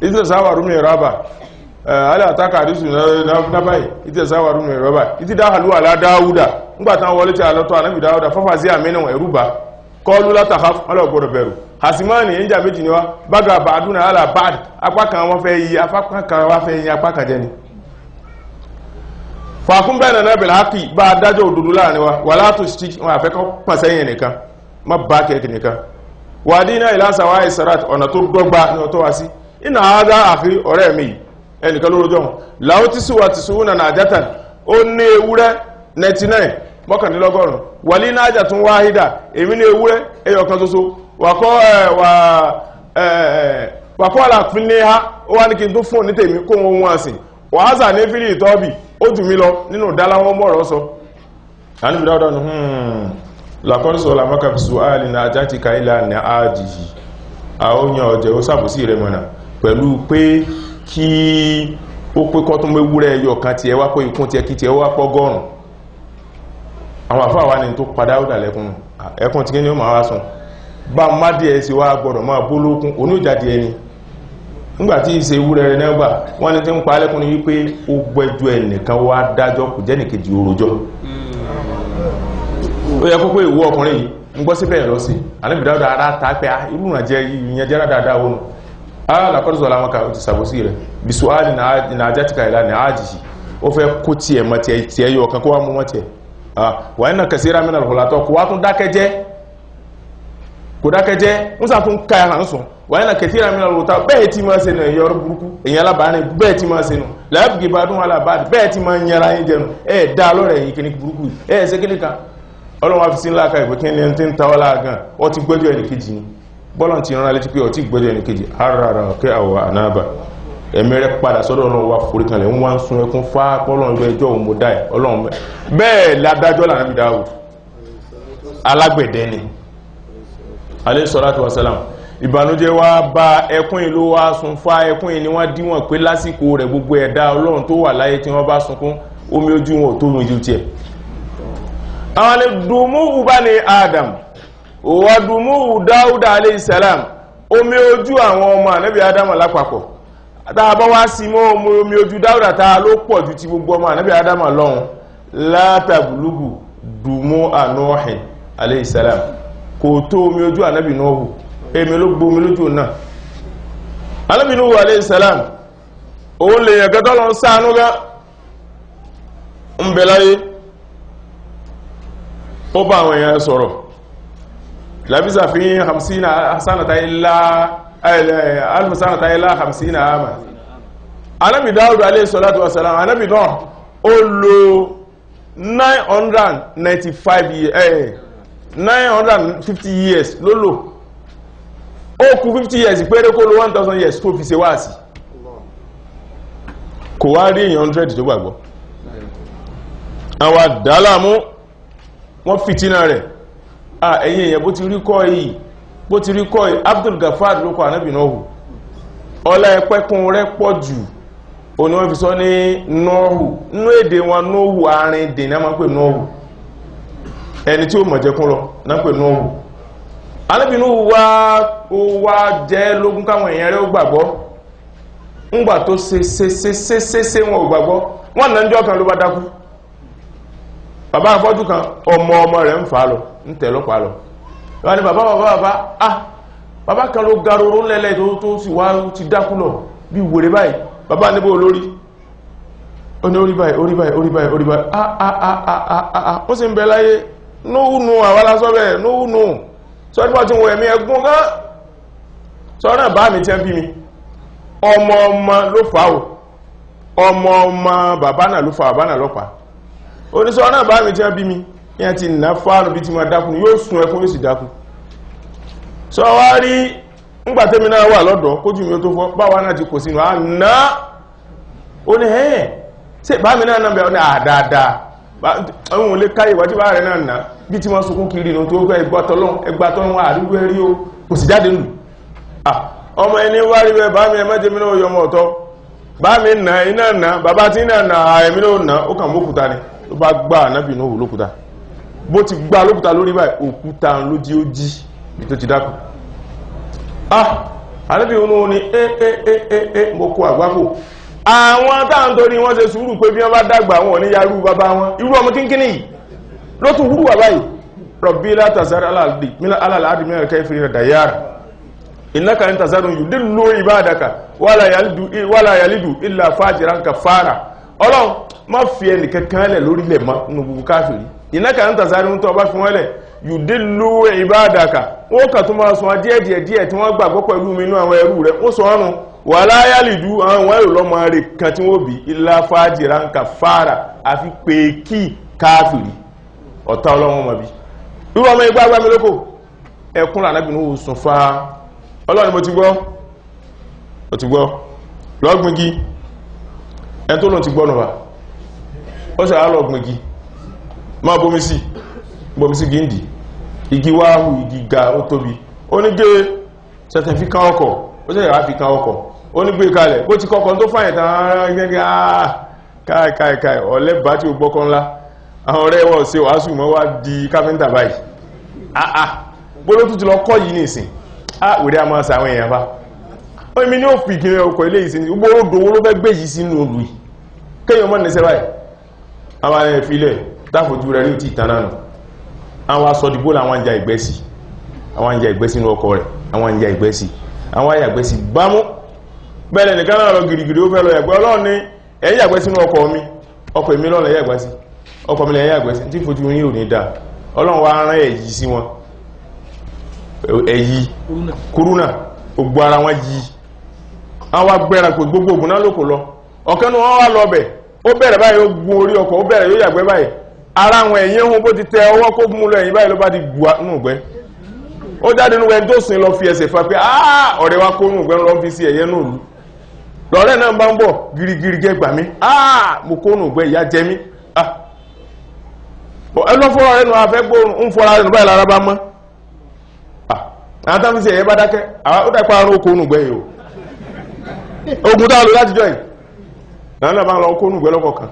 ìdí tàṣàwà rúlé mihraba aláàtàkà àdísù nábàáyì ìdí tàṣàwà rúlé mihraba ìdí dáhàlú àlá Dáúdà ńgbàtí wọ́n wọlé tí àlọ́tọ̀ ànábì Dáúdà fọ́fà sí àmínà ẹ̀rúbà kọlu látàkàf ọlọ́gbọ̀dọ̀ bẹ̀rù hasimani ìjà méjì ni wá bága bàádùn àlà báàdì apákan wọ́n fẹ́ yí apákan wá fẹ́ yí apákan jẹ́ ni fàkún bẹ́ẹ̀ nàná bẹ̀rẹ̀ hákì bá dájọ́ òdòdó láàrin wa wà látò sí wọn àfẹ́kọ́ pàṣẹ́yìn nìkan má bá kẹ́kì nìkan wà dí iná ìlàsàwà ìsàrát ọ̀nà tó dọ́gba ní ọ̀tọ́ wá sí iná àádá àfi ọ̀rẹ́ mi ẹnìkan lórojọ́ làwọn tí sùwà tí sùwù nà àjátàn ó ní ewúrẹ́ 99 mọ́kànlélọ́gọ́rùn wàlí náà jà tún wáhídà èmi ní ewúrẹ́ ẹyọkan ṣoṣo wàkọ́ àlàfin ní ha ó wá ní kí n tó fún ní tèmi kó wọn wọn àsìn wàhásà ní fílì ìtọ́bì ó jù mí lọ nínú dáláwọ́ mọ́rọ̀ sọ àníbi dáadáa nù làkọ́sọ̀ làmọ́kàfisù ààlì náà játi káìlà ní ààjìyì àóyàn ọ̀jẹ̀ ó sàbòsí rẹ̀ mọ̀nà pẹ̀lú pé kí ó pé kọ́ tó mẹ́wúrẹ́ ẹyọ kan tiẹ̀ wá pé ikún tiẹ̀ kí tiẹ̀ wá pọ́gọ́rùn àwọn àfáà wá ní tó padà ó dàlẹ́kùn ẹkùn tí kí ní ó máa wá sùn bá má díẹ̀ sí wá gbọ́dọ̀ máa bó lókún oníjàdí ẹni nígbàtí ìṣe ewúrẹ́ rẹ̀ nẹ́gbà wọ́n ní tí ń pa lẹ́kùn ní wípé ó gbẹ́jọ́ ẹnìkan wá dájọ́ kò jẹ́ nìkejì orojọ́ ó yẹ kókó ìwọ ọkùnrin yìí ń gbọ́ sí bẹ́ẹ̀ lọ sí alẹ́bìdáwọ́dà ara ta pé irú ìrìnà jẹ́ ìyẹn jẹ́ dáadáa wọn alákọ̀ọ́sọ̀ làwọn kan ti sàbòsí rẹ̀ bisu áàlì ní ajátíkà ìlà ní ààjì ó fẹ́ kó tiẹ̀ mọ́ tiẹ̀ yọ ọ̀kan kó wá mú mọ́ tiẹ̀ wà ní kẹsíra mẹ́nà lọ́tọ̀ kò wá tún dákẹ́jẹ́ ń sà tún ká ẹ̀hàn sùn wà ní kẹsíra mẹ́nà lọ́tọ̀ bẹ́ẹ̀ tí máa ṣe nù ẹ̀yọ́ burúkú èyàn alábàárẹ̀ bẹ́ẹ̀ tí máa ṣe nù láàbùgì bá dún alábàárẹ̀ bẹ́ẹ̀ tí máa ń yẹra yín jẹnu ẹ̀ dá lọ́rẹ̀ yìí kíní burúkú ẹ̀ ṣe kíní kan ọlọ́wọ́n fi sí ńlá ka ìpè kí ni tí ń ta ọlá gan ọ ti gbẹ́jọ́ ẹnì kejì ni bọ́lọ̀ ti rán létí pé ọ ti gbẹ́jọ́ ẹnì kejì ara kẹ́ àwọ̀ ànábà ẹ̀mí rẹ̀ padà sọ́dọ̀ ọlọ́run wá forí kanlẹ̀ ń wá ń sun ẹkún fá ọlọ́run ìjọ ìjọ òun mo dá ẹ̀ ọlọ́run bẹ́ẹ̀ ládájọ́ là Nábì Dáúdù alágbẹ̀dẹ ni alayhi salatu wa salam ìbànújẹ́ wá bá ẹkún ìlú wá sun fá ẹkún ìní wọ́n díwọ̀n pé lásìkò rẹ̀ gbogbo ẹ̀dá ọlọ́run tó wà láyé tí wọ́n bá sunkún omi ojú wọn ò tó omi ojú tiẹ̀ àwọn lè dùmúhù bá ní Adam wà dùmúhù Dáúdà alayhi salam omi ojú àwọn ọmọ Ànábì Adam lápapọ̀ tàbá wá sí mọ́ omi ojú Dáúdà tàà ló pọ̀ ju ti gbogbo ọmọ Ànábì Adam lọ́hun látàbùlùgù dùmú Nuhin alayhi salam kò tó omi ojú Ànábì Nuhu èmi ló gbó omi lójú náà Ànábì Nuhu alayhi salam òun lè yàn gẹ́tọ́ lọ sáánú gá ń bẹ láyé ó bá àwọn èèyàn sọ̀rọ̀ labisa fi 50 sanata illa alfu sanata illa 50 ama Ànábì Dáúdù alayhi salatu wa salam Ànábì náà ó lò 950 years ló lò ó kù 50 years péré kó lò 1000 years tó fi ṣe wáàsí kò wá rí 100 tó gbàgbọ́ àwọn àdálàmú wọ́n fìtínà rẹ̀ ẹ̀yìn èyàn bó ti rí kọ́ yìí Abdul Gafar ló kọ Ànábì Nuhu ọlá ẹpẹ́kún rẹ̀ pọ̀ jù ó ní wọ́n fi sọ ní Nuhu nínú èdè wọn Nuhu àárín dè náà máa ń pè Nuhu ẹni tí ó mọ̀ jẹkún lọ náà pè Nuhu Ànábì Nuhu wá jẹ́ lógún káwọn èèyàn rẹ̀ ó gbàgbọ́ ńgbà tó ṣe wọn ò gbàgbọ́ wọ́n náà ń jọ́ kan ló bá dákú bàbá afọ́jú kan ọmọ rẹ̀ ń fà lọ ń tẹ̀ lọ́pàá lọ wọ́n ni bàbá kan ló garoro lẹ́lẹ́ tó sì wá ti dákú lọ bí wèrè báyìí bàbá níbo olórí ó ní orí báyìí ó sì ń bẹ láyé nóhùnù àwálásọ́bẹ̀ nóhùnù sọ́dúnwà tí wọ́n ẹ̀mí ẹgbùn gán sọ́rọ̀ bá mi tẹ́ bí mi ọmọ ló fà ó ọmọ bàbá náà ló fà bàbá náà lọ́pàá oníṣọ́ náà bá mi tí wọ́n bí mi yẹn ti nà fáànù bí ti máa dákun yóò sun ẹkún yóò sì dákun sọ wá rí ńgbàtẹ́mi náà wà lọ́dọ̀ kójú mi ó tó fọ́ báwa náà ti kò sínú àná ó ní ẹ̀ ṣe bá mi náà nà bẹ̀ ọ́ ní àdáadáa àwọn olè káyè wájú bá rẹ̀ náà nà bí tí wọ́n sunkún kiri inú tó gbẹ́ ẹgbàtọ́lọ́wọ́ àríwú ẹrí ó kò sì jáde nù ọmọ ẹni wá rí bẹ́ bá mi ẹmẹ́jẹ mi náà yọmọ ọ̀tọ́ bá mi nà iná nà bàbá tí náà nà àyẹ̀mí náà nà ó kàn mọ́kúta ni ló bá gbá ànábì Nuhu lókúta bó ti gbá lókúta lórí báyìí òkúta ló jí ó jí bí tó ti dákù ànábì Nuhu ni mo kó àgbákò àwọn táwọn torí wọ́n ṣe sùúrù pé bí wọ́n bá dàgbà wọn ní yarú bàbá wọn irú ọmọ kínkínní yìí ló tún húrù wà báyìí Rabbi la tazar alàlì mẹ́rin kẹfì rẹ̀ dàyàrá innaka in tazarun yudillu ibadaka wala yalidu illa fajiran kafara Ọlọ́run má fi ẹni kankan lẹ̀ lórí lẹ̀ mọ́ nínú gbogbo káfìrí innaka in tazarun tó bá fi wọ́n lẹ̀ yudillu ibadaka wọ́n kà tún máa sọ díẹ̀ tí wọ́n gbàgbọ́ pẹ̀lú mi inú àwọn ẹrú rẹ̀ ó sọ ọ́nù wala yalidu àwọn ẹrù lọ́mọ rẹ̀ kan tí wọ́n bí illa fajiran kafara àfi pé kí káfìrí ọ̀tá Ọlọ́run mọ̀ bí irú ọmọ igbá agbá mi lóko ẹkún l'Ànábì Nuhu sùn fa Ọlọ́run mo ti gbọ́ lọ́gbìngí ẹn tó lọ ti gbọ́nà wà ó sì àálọ́gbìngí máa bomi sí gíndì igi wáhù igi ga ó tóbi ó ní gbé ṣẹ̀tẹ̀ fi kan ọkọ̀ ó sì rà fi kan ọkọ̀ ó ní gbé kalẹ̀ bó ti kọkọ̀ tó fàyẹ̀ tán gẹ́gẹ́ káì ọ̀lẹ́bàá tí ó gbọ́kọ́ ńlá àwọn ọ̀rẹ́ wọ́n ṣe wàásù mọ́ wá di káfíńtà báyìí bólótú ti lọ kọ́ yìí nìsìn wèrè a máa sa àwọn èèyàn bá ó mi ní ó fi ìkìrẹ ọkọ̀ ilé ìsin gbogbo odò owó ló fẹ́ gbé yìí sínú olù yìí kéèyàn mọ́ nìṣẹ́ báyìí àwọn ará ìfilẹ̀ táfojú rẹ̀ rí ò tí ìtaná nù àwọn asọ̀dìbò làwọn àjà ìgbẹ́sì àwọn àjà ìgbẹ́sì inú ọkọ̀ rẹ̀ àwọn àjà ìgbẹ́sì àwọn àjà ìgbẹ́sì bámú bẹ́ẹ̀ nìkan náà lọ gìrìgìrì ó fẹ́ lọ yàgbẹ́ Ọlọ́run ní ẹ̀yìn yàgbẹ́sì inú ọkọ̀ mi ọkọ̀ èmi lọ́nà yàgbẹ́sì ọkọ̀ mi lẹ́yìn yàgbẹ́sì tí fojú yín ò ní dáa Ọlọ́run wá rán èyí sí wọn èyí kúrúnà gbogbo ara wọn yìí àwọn agbẹ́ra kò gbogbo ògùn náà lókò lọ ọ̀kanú wọn wá lọ bẹ̀ ó bẹ̀rẹ̀ báyìí ó gun orí ọkọ̀ ó bẹ̀rẹ̀ yóò yàgbẹ́ báyìí ara àwọn ẹ̀yìn ohun bó ti tẹ ọwọ́ kó mú lọ ẹ̀yìn báyìí ló bá ti gbà nùgbẹ́ ó jáde nùgbẹ́ tó sin lọ fi ẹsẹ̀ fa pé ọ̀rẹ́ wa kó nùgbẹ́ lọ fi sí ẹ̀yẹ náà lù lọ́rẹ́ náà bá ń bọ̀ girigiri gẹ́ gbà mí mo kó nùgbẹ́ ìyá jẹ mí ẹnu fọ́ra rẹ̀ nù afẹ́ gbóòrùn ń fọ́ra rẹ̀ nù báyìí lára bá mọ́ àtàmì sí ẹ̀yẹ bá dákẹ́ ó dápa àrùn okò ònùgbẹ́ yìí ogun táwọn lò láti jọ yìí náà bá ń lọ okò ònùgbẹ́ lọ́kọ̀ọ̀kan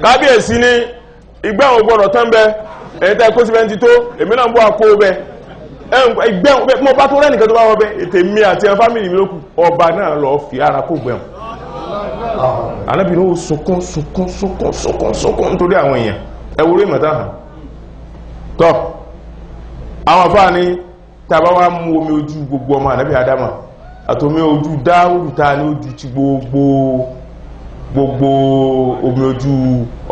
kábíyèsí ní ìgbẹ́ àwọn gbọ́dọ̀ tán bẹ ẹ̀yìn tẹ́ kó síbẹ̀ ti tó èmi náà ń bọ́ àkó bẹ ìgbẹ́ mọ́ bá tó rẹ́nìkan tó bá wọ́ bẹ ètè mi àti ẹn fámìlì mi lókù ọba náà lọ fi ara kó gbẹ̀hùn anábìnrin ó sunkún nítorí àwọn èèyàn ẹwúrẹ́ ìmọ̀tá hàn tọ́ àwọn afáà ní tàbá wá mú omi ojú gbogbo ọmọ ànábì Ádámà àtòmí ojú Dáúdù ta ní ojú ti gbogbo omi ojú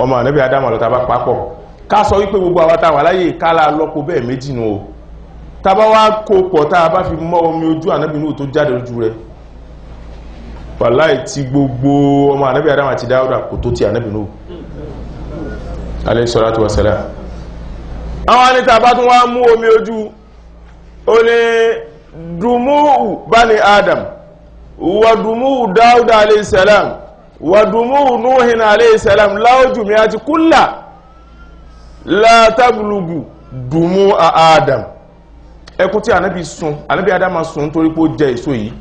ọmọ ànábì Ádámà lọ tàbá papọ̀ ká sọ wípé gbogbo àwa tá wà láyé kálá lọ́pọ̀ bẹ́ẹ̀ méjì nù o tàbá wá kó pọ̀ tàbá fi mọ́ omi ojú ànábì Núhù tó jáde lójú rẹ̀ wàláhì tí gbogbo ọmọ ànábì Ádámà ti Dáúdà kò tó ti ànábì Núhù alayhi salatu wa salam àwọn ní tàbá tún wá mú omi ojú ó ní dùmúhù bani Adam wà dùmúhù Dáúdà alayhi salam wà dùmúhù Núhìn alayhi salam láójú mi àti kúlà látàbùlùgù dùmú Adam ẹkún tí ànábì Ádámà sun torí pé ó jẹ èso yìí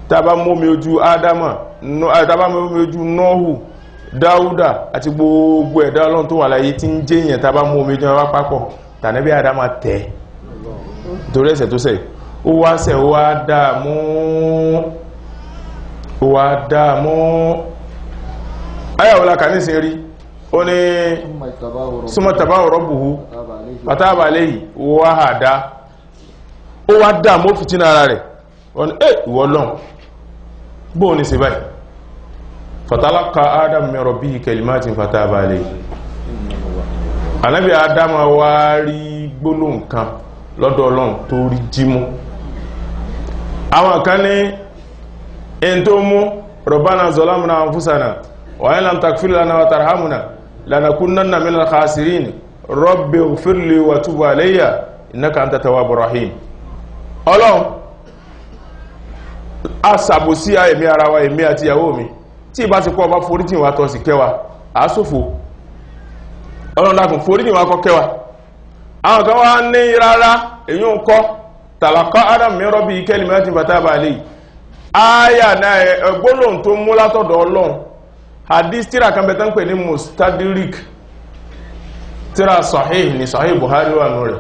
tàbá mọ́mí ojú Ádámà tàbá mọ́mí ojú Nóhù Dáúdà àti gbogbo ẹ̀dá Ọlọ́run tó wà láyé tí ń jẹ́ èèyàn tàbá mọ́mí ojú wọn papọ̀ tànẹ́bí Ádámà tẹ́ torí ẹ̀ṣẹ̀ tó ṣẹ̀ ó wá ṣẹ̀ ó wá dààmú ayàwòlá kà ní sí rí ó ní súnmọ́ tàbáwò rọ́bùhù fataba alayhi wá àdá ó wá dààmú fìtínà ara rẹ̀ wọ́n ni ìwọ Ọlọ́run bóò ní sí báyìí fatalaqa Adam min rabbihi kalimatin fataba alayhi Ànábì Ádámà wá rí gbólóhùn kan lọ́dọ̀ Ọlọ́run tó rí jímú àwọn kan ní in tó mú rabbana zalamna anfusana wa in lam taghfir lana wa tarhamna lanakunanna minal khasirin rabbi ighfir li wa tub alayya innaka anta tawwabur rahim Ọlọ́run asàbòsí èmi ara wa èmi àti ìyàwó mi tí ìbá ti kọ́ ọba foríjìn wa tọ́ sí kẹwa àásòfò Ọlọ́run dákun foríjìn wa kọ́ kẹwa àwọn kan wá ní rárá èyí ń kọ́ talaqa Adam min rabbihi kalimatin fataba alayhi aya náà gbólóhùn tó mú látọ̀dọ̀ Ọlọ́run hadith tíra kan bẹ̀ tán pè ní mustadrik tíra sahih ní sahih Buhari wà nù rẹ̀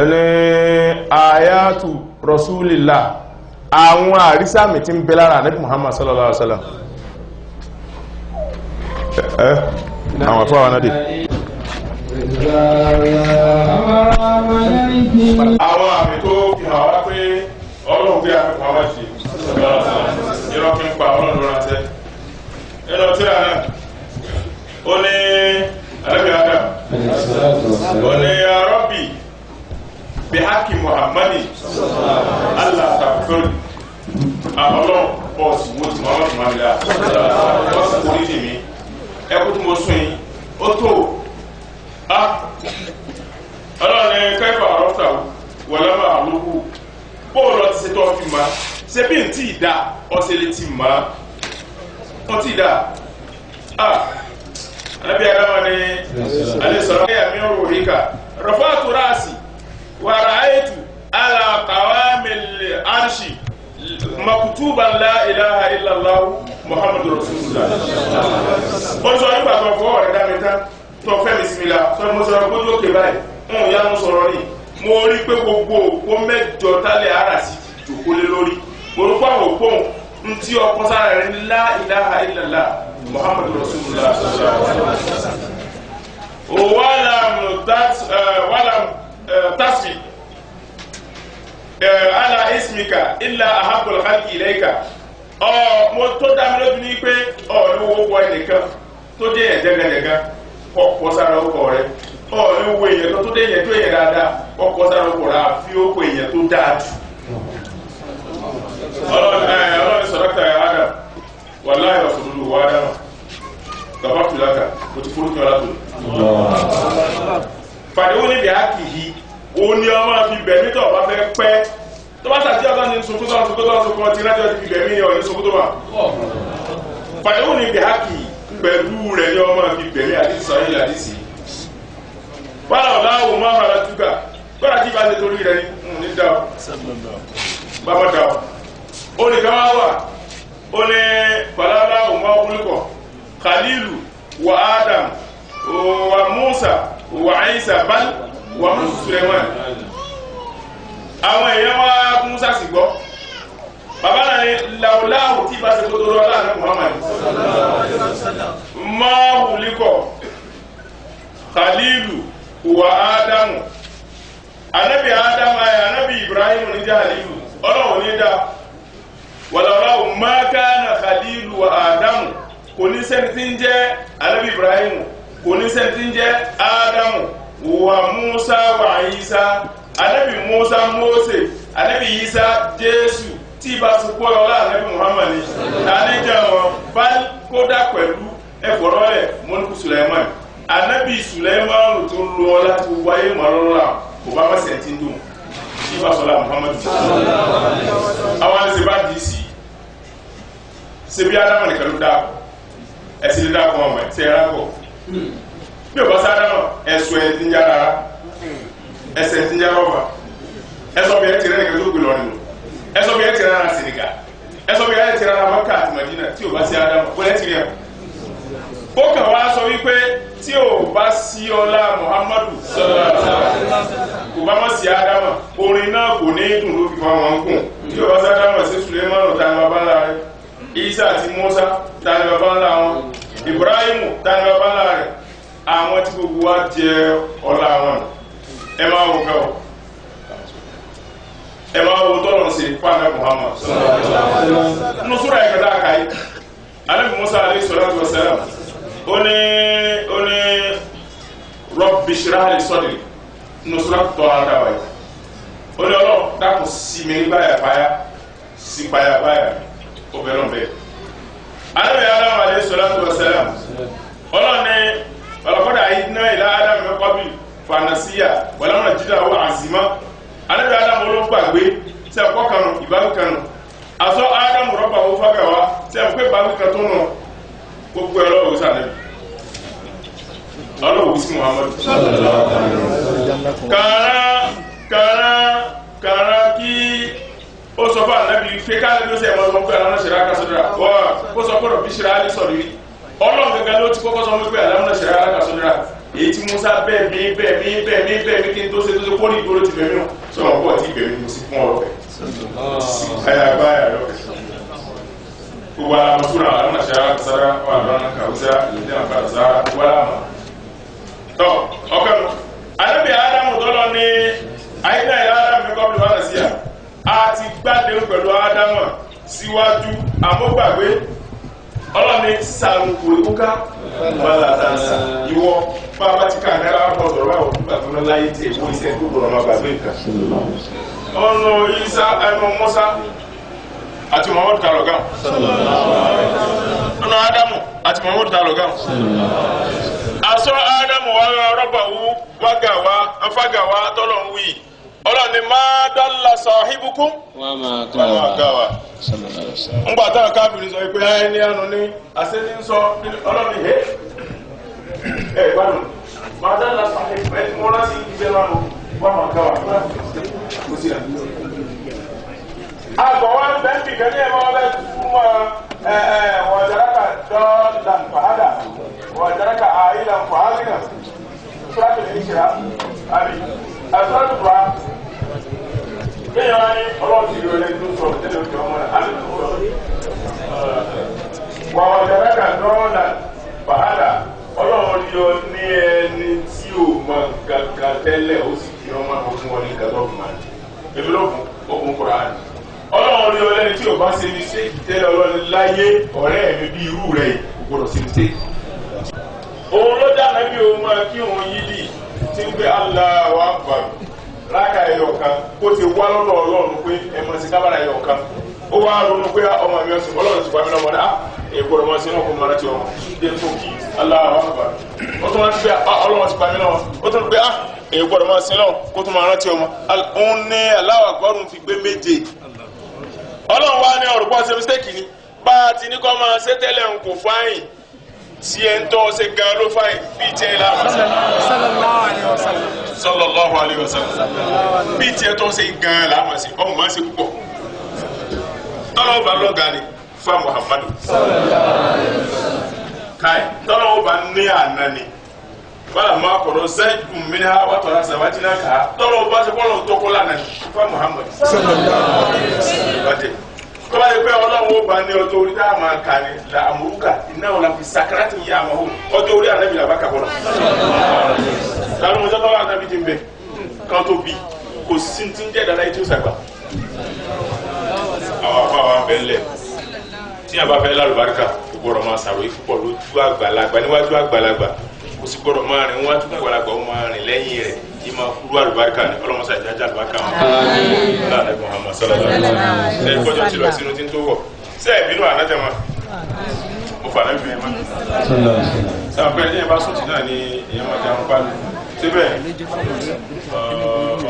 ẹni ayatu rasulillah àwọn àrísàmì tí ń bẹ lára Ànábì Muhammad sallallahu alaihi wasallam àwọn afọ́ àwọn náà àwọn àmì tó fi hàn wá pé Ọlọ́run bí àmì kan wá sí ìrọ́ kí ń pa Ọlọ́run ránṣẹ́ ẹnà tíra náà ó ní Ànábì Adam ó ní ya Rabbi bí hákì Muhammadi Allah tàbí Ọlọ́run bọ́ọ̀sì wo tí wọ́n ti máa nílá bọ́ọ̀sì kò ní tèmi ẹkú tí mo sún yìí ó tó Ọlọ́run ní kẹfà àrọ́fà wọ̀lọ́mà àlúkù bóòlù ọtí ṣe tó fi máa ṣe bí n tí ì dá ọsẹ lè ti máa wọ́n tí ì dá Ànábì Ádámà ní alẹ́sọ̀rọ̀ ẹ̀yà mi rò ríkà rọ̀fà tó ráàsì ورأيت على قوام العرش مكتوبا لا إله إلا الله محمد رسول الله wọ́n sọ nípa tó fọwọ́ rẹ̀ dámẹ́ta tó fẹ́ bisimilá sọ mo sọ̀rọ̀ kójú òkè báyìí wọn yá mo sọ̀rọ̀ rí mo rí pé gbogbo òpó mẹ́jọ tálẹ̀ ara sí jòkólé lórí mo rú pàwọn òpó ń tí ọkọ sára rẹ̀ ní la ilaha illallah محمد رسول الله صلى الله عليه وسلم ولم tasfi ala ismika illa ahabbul khalqi ilayka mo tó dá mi lójú ní pé ní owó wọ ẹnìkan tó dé yẹn jẹ́gẹ́jẹ́gá kọ́kọ́ sára ọkọ̀ rẹ̀ ní owó èèyàn tó dé yẹn tó yẹn dáadáa kọ́kọ́ sára ọkọ̀ rẹ̀ àfi owó èèyàn tó dáa jù ọlọ́ni sọ̀rọ̀kà Adam wallahi rasuluhu wa Adam gàbàtù lákà mo ti fórúkẹ́ ọlá tó pàdé ó níbi àkìyí ó ní ọmọ fi bẹ̀mí tó bá fẹ́ pẹ́ tó bá sàtí ọ̀gá ní sunkún ti rájọ́ ti fi bẹ̀mí ní ọ̀ní sunkún tó wà pàdé ó níbi àkìyí pẹ̀lú rẹ̀ ní ọmọ fi bẹ̀mí àdísì sọ yìí àdísì wàhálà ọ̀láwò máa hàrá túkà gbọ́dà tí bá ṣe torí rẹ̀ ní dáa bàbá dáa ó ní ká wá wà ó ní pàlálà òun wá kúlùkọ̀ Khalilu wa Adam wa Musa wa Isa bal wa Musa Suleiman àwọn èèyàn wá Musa sì gbọ́ bàbá náà ni láwùláwù tí bá ṣe kó tó rọ́ láàrin Muhammad máa wùlíkọ̀ Khalilu wa Adamu Ànábì Adamu Ànábì Ibrahim ní jẹ́ Khalilu Ọlọ́run ní dá wàláwùláwù máa kana Khalilu wa Adamu kò ní sẹ́ni tí ń jẹ́ Ànábì Ibrahim kò ní sẹ́ni tí ń jẹ́ Ádámù wa Musa wa Isa Ànábì Musa Mósè Ànábì Isa Jésù tí bá ti kó ọlá Ànábì Muhammad àníjà wọn bá kódà pẹ̀lú ẹ̀fọ́rọ́ rẹ̀ mọ́nukú Suleiman Ànábì Suleiman tó ń lo ọlá tó wáyé mọ́lọ́lá kò bá mọ́sẹ̀ tí ń dùn tí bá sọ́lá Muhammad àwọn àti bá dì í sí ṣe bí Ádámù nìkan ló dáa ẹ̀sìn lè dáa kan ọmọ ẹ̀ tí ẹ rákọ̀ bí o bá sáré náà ẹ̀sùn ẹ̀ ti ń já rárá ẹsẹ̀ ti ń já rọ́bà ẹsọ bí ẹ ti rẹ́ nìkan tó gbé lọ nínú ẹsọ bí ẹ ti rẹ́ náà sí nìkan ẹsọ bí ayé ti rárá Mọ́kà àti Mẹ́dínà tí ò bá sí Ádámù bóyá ti rí ẹ̀ ó kàn wá sọ wípé tí ò bá sí ọlá Muhammadu kò bá mọ̀ sí Ádámù orin náà kò ní dùn ló fi fa wọn kùn tí ò bá sí Ádámù sí Sulemanu tani bàbá ńlá rẹ̀ Isa àti Musa tani bàbá ńlá wọn Ibrahimu tani bàbá ńlá rẹ̀ àwọn tí gbogbo wa jẹ ọlá wọn ẹ máa wò kẹ́ ọ ẹ máa wo tọ́lọ̀ sí fáwọn Muhammad nínú súra ìkẹta àkàyí Ànábì Musa alayhi salatu wa salam ó ní Rabbi shrah li sadri nínú súra tó ara wáyé ó ní Ọlọ́run dákun sí mi ní báyà sí báyà obìnrin bẹ́ẹ̀ Ànábì Adam alayhi salatu wa salam Ọlọ́run ní ọlọ́kọ́dà ayidna ila Adam min qabl fanasiya walam najidhu azima Ànábì Ádámù ló gbàgbé tí a kọ́ kanu ìbáwí kanu àsọ Ádámù rọ́bà ó fábẹ̀ wá tí a pé ìbáwí kan tó nù gbogbo ẹ̀rọ òwúsà nẹ́bí ọlọ́wọ́ sí Muhammadu kàrá kí ó sọ fún Ànábì pé káàlẹ́ ló sì ẹ̀mọ́ sọ pé alámọ̀ ṣẹ̀rá kásọ̀dọ̀rà ó sọ pọ̀rọ̀ bí ṣẹ̀rá lè sọ̀rọ̀ rí Ọlọ́run gẹ́gẹ́ ló ti kọ́kọ́ sọ wípé alámọ̀ ṣẹ̀rá kásọ̀dọ̀rà èyí tí Musa bẹ́ẹ̀ mi kí n tó ṣe kó ní ìgboro ti bẹ̀mí sọ wọn bọ̀ tí bẹ̀mí mo sì fún ọ̀rọ̀ fẹ́ ayàgbáyà lọ́kẹ́ gbogbo alamọ̀ súnra àwọn àṣà sára wà lọ́nà kàwùsá ìlú àkàrà gbogbo alamọ̀ tọ́ ọkẹ́nu Ànábì Ádámù tọ́lọ ní àyíká ìlà Ádámù ní kọ́bùlù wà sí à ti gbádé pẹ̀lú Ádámù síwájú àmúgbàgbé ọlọ́ni sàrùkù ìkúká balatansa ìwọ bàbá tí ká náírà pọ̀ sọ̀rọ̀ báwọn nígbà tó lọ láyé tí èkó iṣẹ́ tó gbọ́dọ̀ máa gbàgbé nǹkan. ọ̀nà Ìsá ẹnu Mùsá àti Muhammadu talọ̀gán ọ̀nà Ádámù àti Muhammadu talọ̀gán. àṣọ Ádámù wà rọ́bà wú wágàwá afágàwá tọ́lọ̀ ń wí ọlọ́ni máa dọ́là sahibukum wọ́n máa gáwà ńgbà táwọn káàbìrì sọ pé ẹni ànú ní àṣẹ́ni ń sọ ọlọ́ni ẹ̀ gbádùn máa dọ́là sahibukum ẹni mọ́ láti ìgbẹ́ lọ́nu wọ́n máa gáwà kò sí àná. àgbọ̀wá bẹ́ńkì kan ní ẹ̀mọ́ ọlẹ́ fún wọ́n jaraka dọ́ọ̀lá fàádà wọ́n jaraka àìlà fàádà sọ́dọ̀ ní ìṣẹ̀lá àbí àtúntò bá kéèyàn ní ọlọ́ọ̀tì ìlú ẹni tó sọ̀rọ̀ tẹ́lẹ̀ òkè ọmọ rẹ̀ àti tó sọ̀rọ̀ wà wọ́n jaraka dọ́ọ̀lá fàádà ọlọ́run yọ ní ẹni tí ò mọ kankan tẹ́lẹ̀ ó sì fi ọmọ ọdún wọn ní kàtọ́ fún wa èmi ló fún okùn kura ni ọlọ́run yọ lẹ́ni tí ò bá ṣe ní ṣéèkì tẹ́lẹ̀ ọlọ́run láyé ọ̀rẹ́ mi bí irú rẹ̀ kò gbọdọ̀ ṣe ní ṣéèkì. òun ló dáná bí òun máa kí òun yí dì tí ń gbé Allahu Akbar rákà ẹ̀yọ̀ kan kó ti wá lọ́dọ̀ ọlọ́run pé ẹ̀mọ́ sí kábàrà ẹ̀yọ̀ kan ó wá ronú pé ọmọ mi ọ̀sìn ọlọ́run ti pa mí lọ́mọdé ègbọ́dọ̀ mọ́ sí náà kó mọ́ra tí ọmọ dé tó kí Allahu Akbar ó tún rántí pé ọlọ́run ti pa mí lọ́wọ́ ó tún pé ègbọ́dọ̀ mọ́ sí náà kó tún máa rántí ọmọ òun ní Allahu Akbar fi gbé méje ọlọ́run wá ní ọ̀rùpọ̀ ṣe mistake ni bá a ti ní kọ́ máa ṣe tẹ́lẹ̀ ń kò fáyìn tí ẹ ń tọ́ ṣe gan ló fáyìn bíi tiẹ̀ láàmú sallallahu alaihi wasallam bíi tiẹ̀ tọ́ ṣe gan láàmú sí ọmọ máa ṣe púpọ̀ tọ́lọ́ bá lọ́gà ni fa Muhammadu káì tọ́lọ́ bá ní àná ni bala ma kɔrɔ zayidu minha wa tɔra sabatina ka tɔlɔ ba se kɔlɔn tɔkɔ la na fa Muhammadu bate kɔba ye bɛ Ọlọ́run ba ni ɔtɔwuli t'a ma kan ni la amuruka ina wala fi sakarati ya ma ho ɔtɔwuli anabi la ba ka kɔnɔ kanu mɔtɔ tɔlɔ anabi ti bɛ kan to bi ko sintin jɛ dala i t'o sagba awa fa wa bɛn lɛ tiɲɛ b'a fɛ lalubarika o gbɔdɔ ma saro i fɔ lójú àgbàlagbà níwájú àgbàlagbà kò sí gbọ́dọ̀ máa rìn wájú àgbàlagbà ó máa rìn lẹ́yìn rẹ̀ yìí máa kúrú àlùbáríkà ní ọlọ́mọsá ìjájá àlùbáríkà wọn. láàrin Muhammad sallallahu alaihi wasallam ṣe ìkọjọ tí lọ sínú tí ń tó wọ̀ ṣe ìbínú ànájẹ wọn mo fà náà bìnrin mọ́. sáà pé ẹni bá sọ̀tì náà ni èèyàn máa jẹun pálí síbẹ̀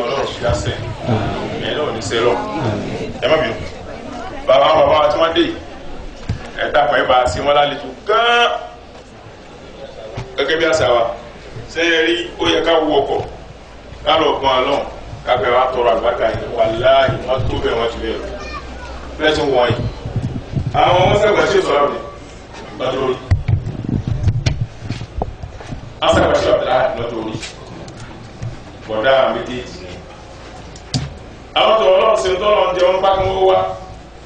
ọlọ́run fi àṣẹ ẹ̀yìn náà ní sẹ́lọ̀ ẹ má bínú. bàbá wa tí wọ́n dé ẹ̀dá pẹ̀lú bá a sí wọn lálejò gán gẹ́gẹ́ bí àṣà wa sẹ́yìn rí ó yẹ ká wú ọkọ̀ ká lọ pọn àlọ́n kápẹ́ wa tọrọ àlùbáríkà yìí wàláhì wọ́n tó bẹ̀ wọ́n ti bẹ̀ lọ fẹ́sùn wọ̀nyí àwọn ọmọ sẹ́gbà tí ó sọ̀rọ̀ rẹ̀ lọ́jọ́ orí asẹ́gbà tí ó bẹ̀rẹ̀ lọ́jọ́ orí bọ̀dá méjèèjì ni àwọn tó ọlọ́run sí tọ́lọ́ ń jẹun pákó wá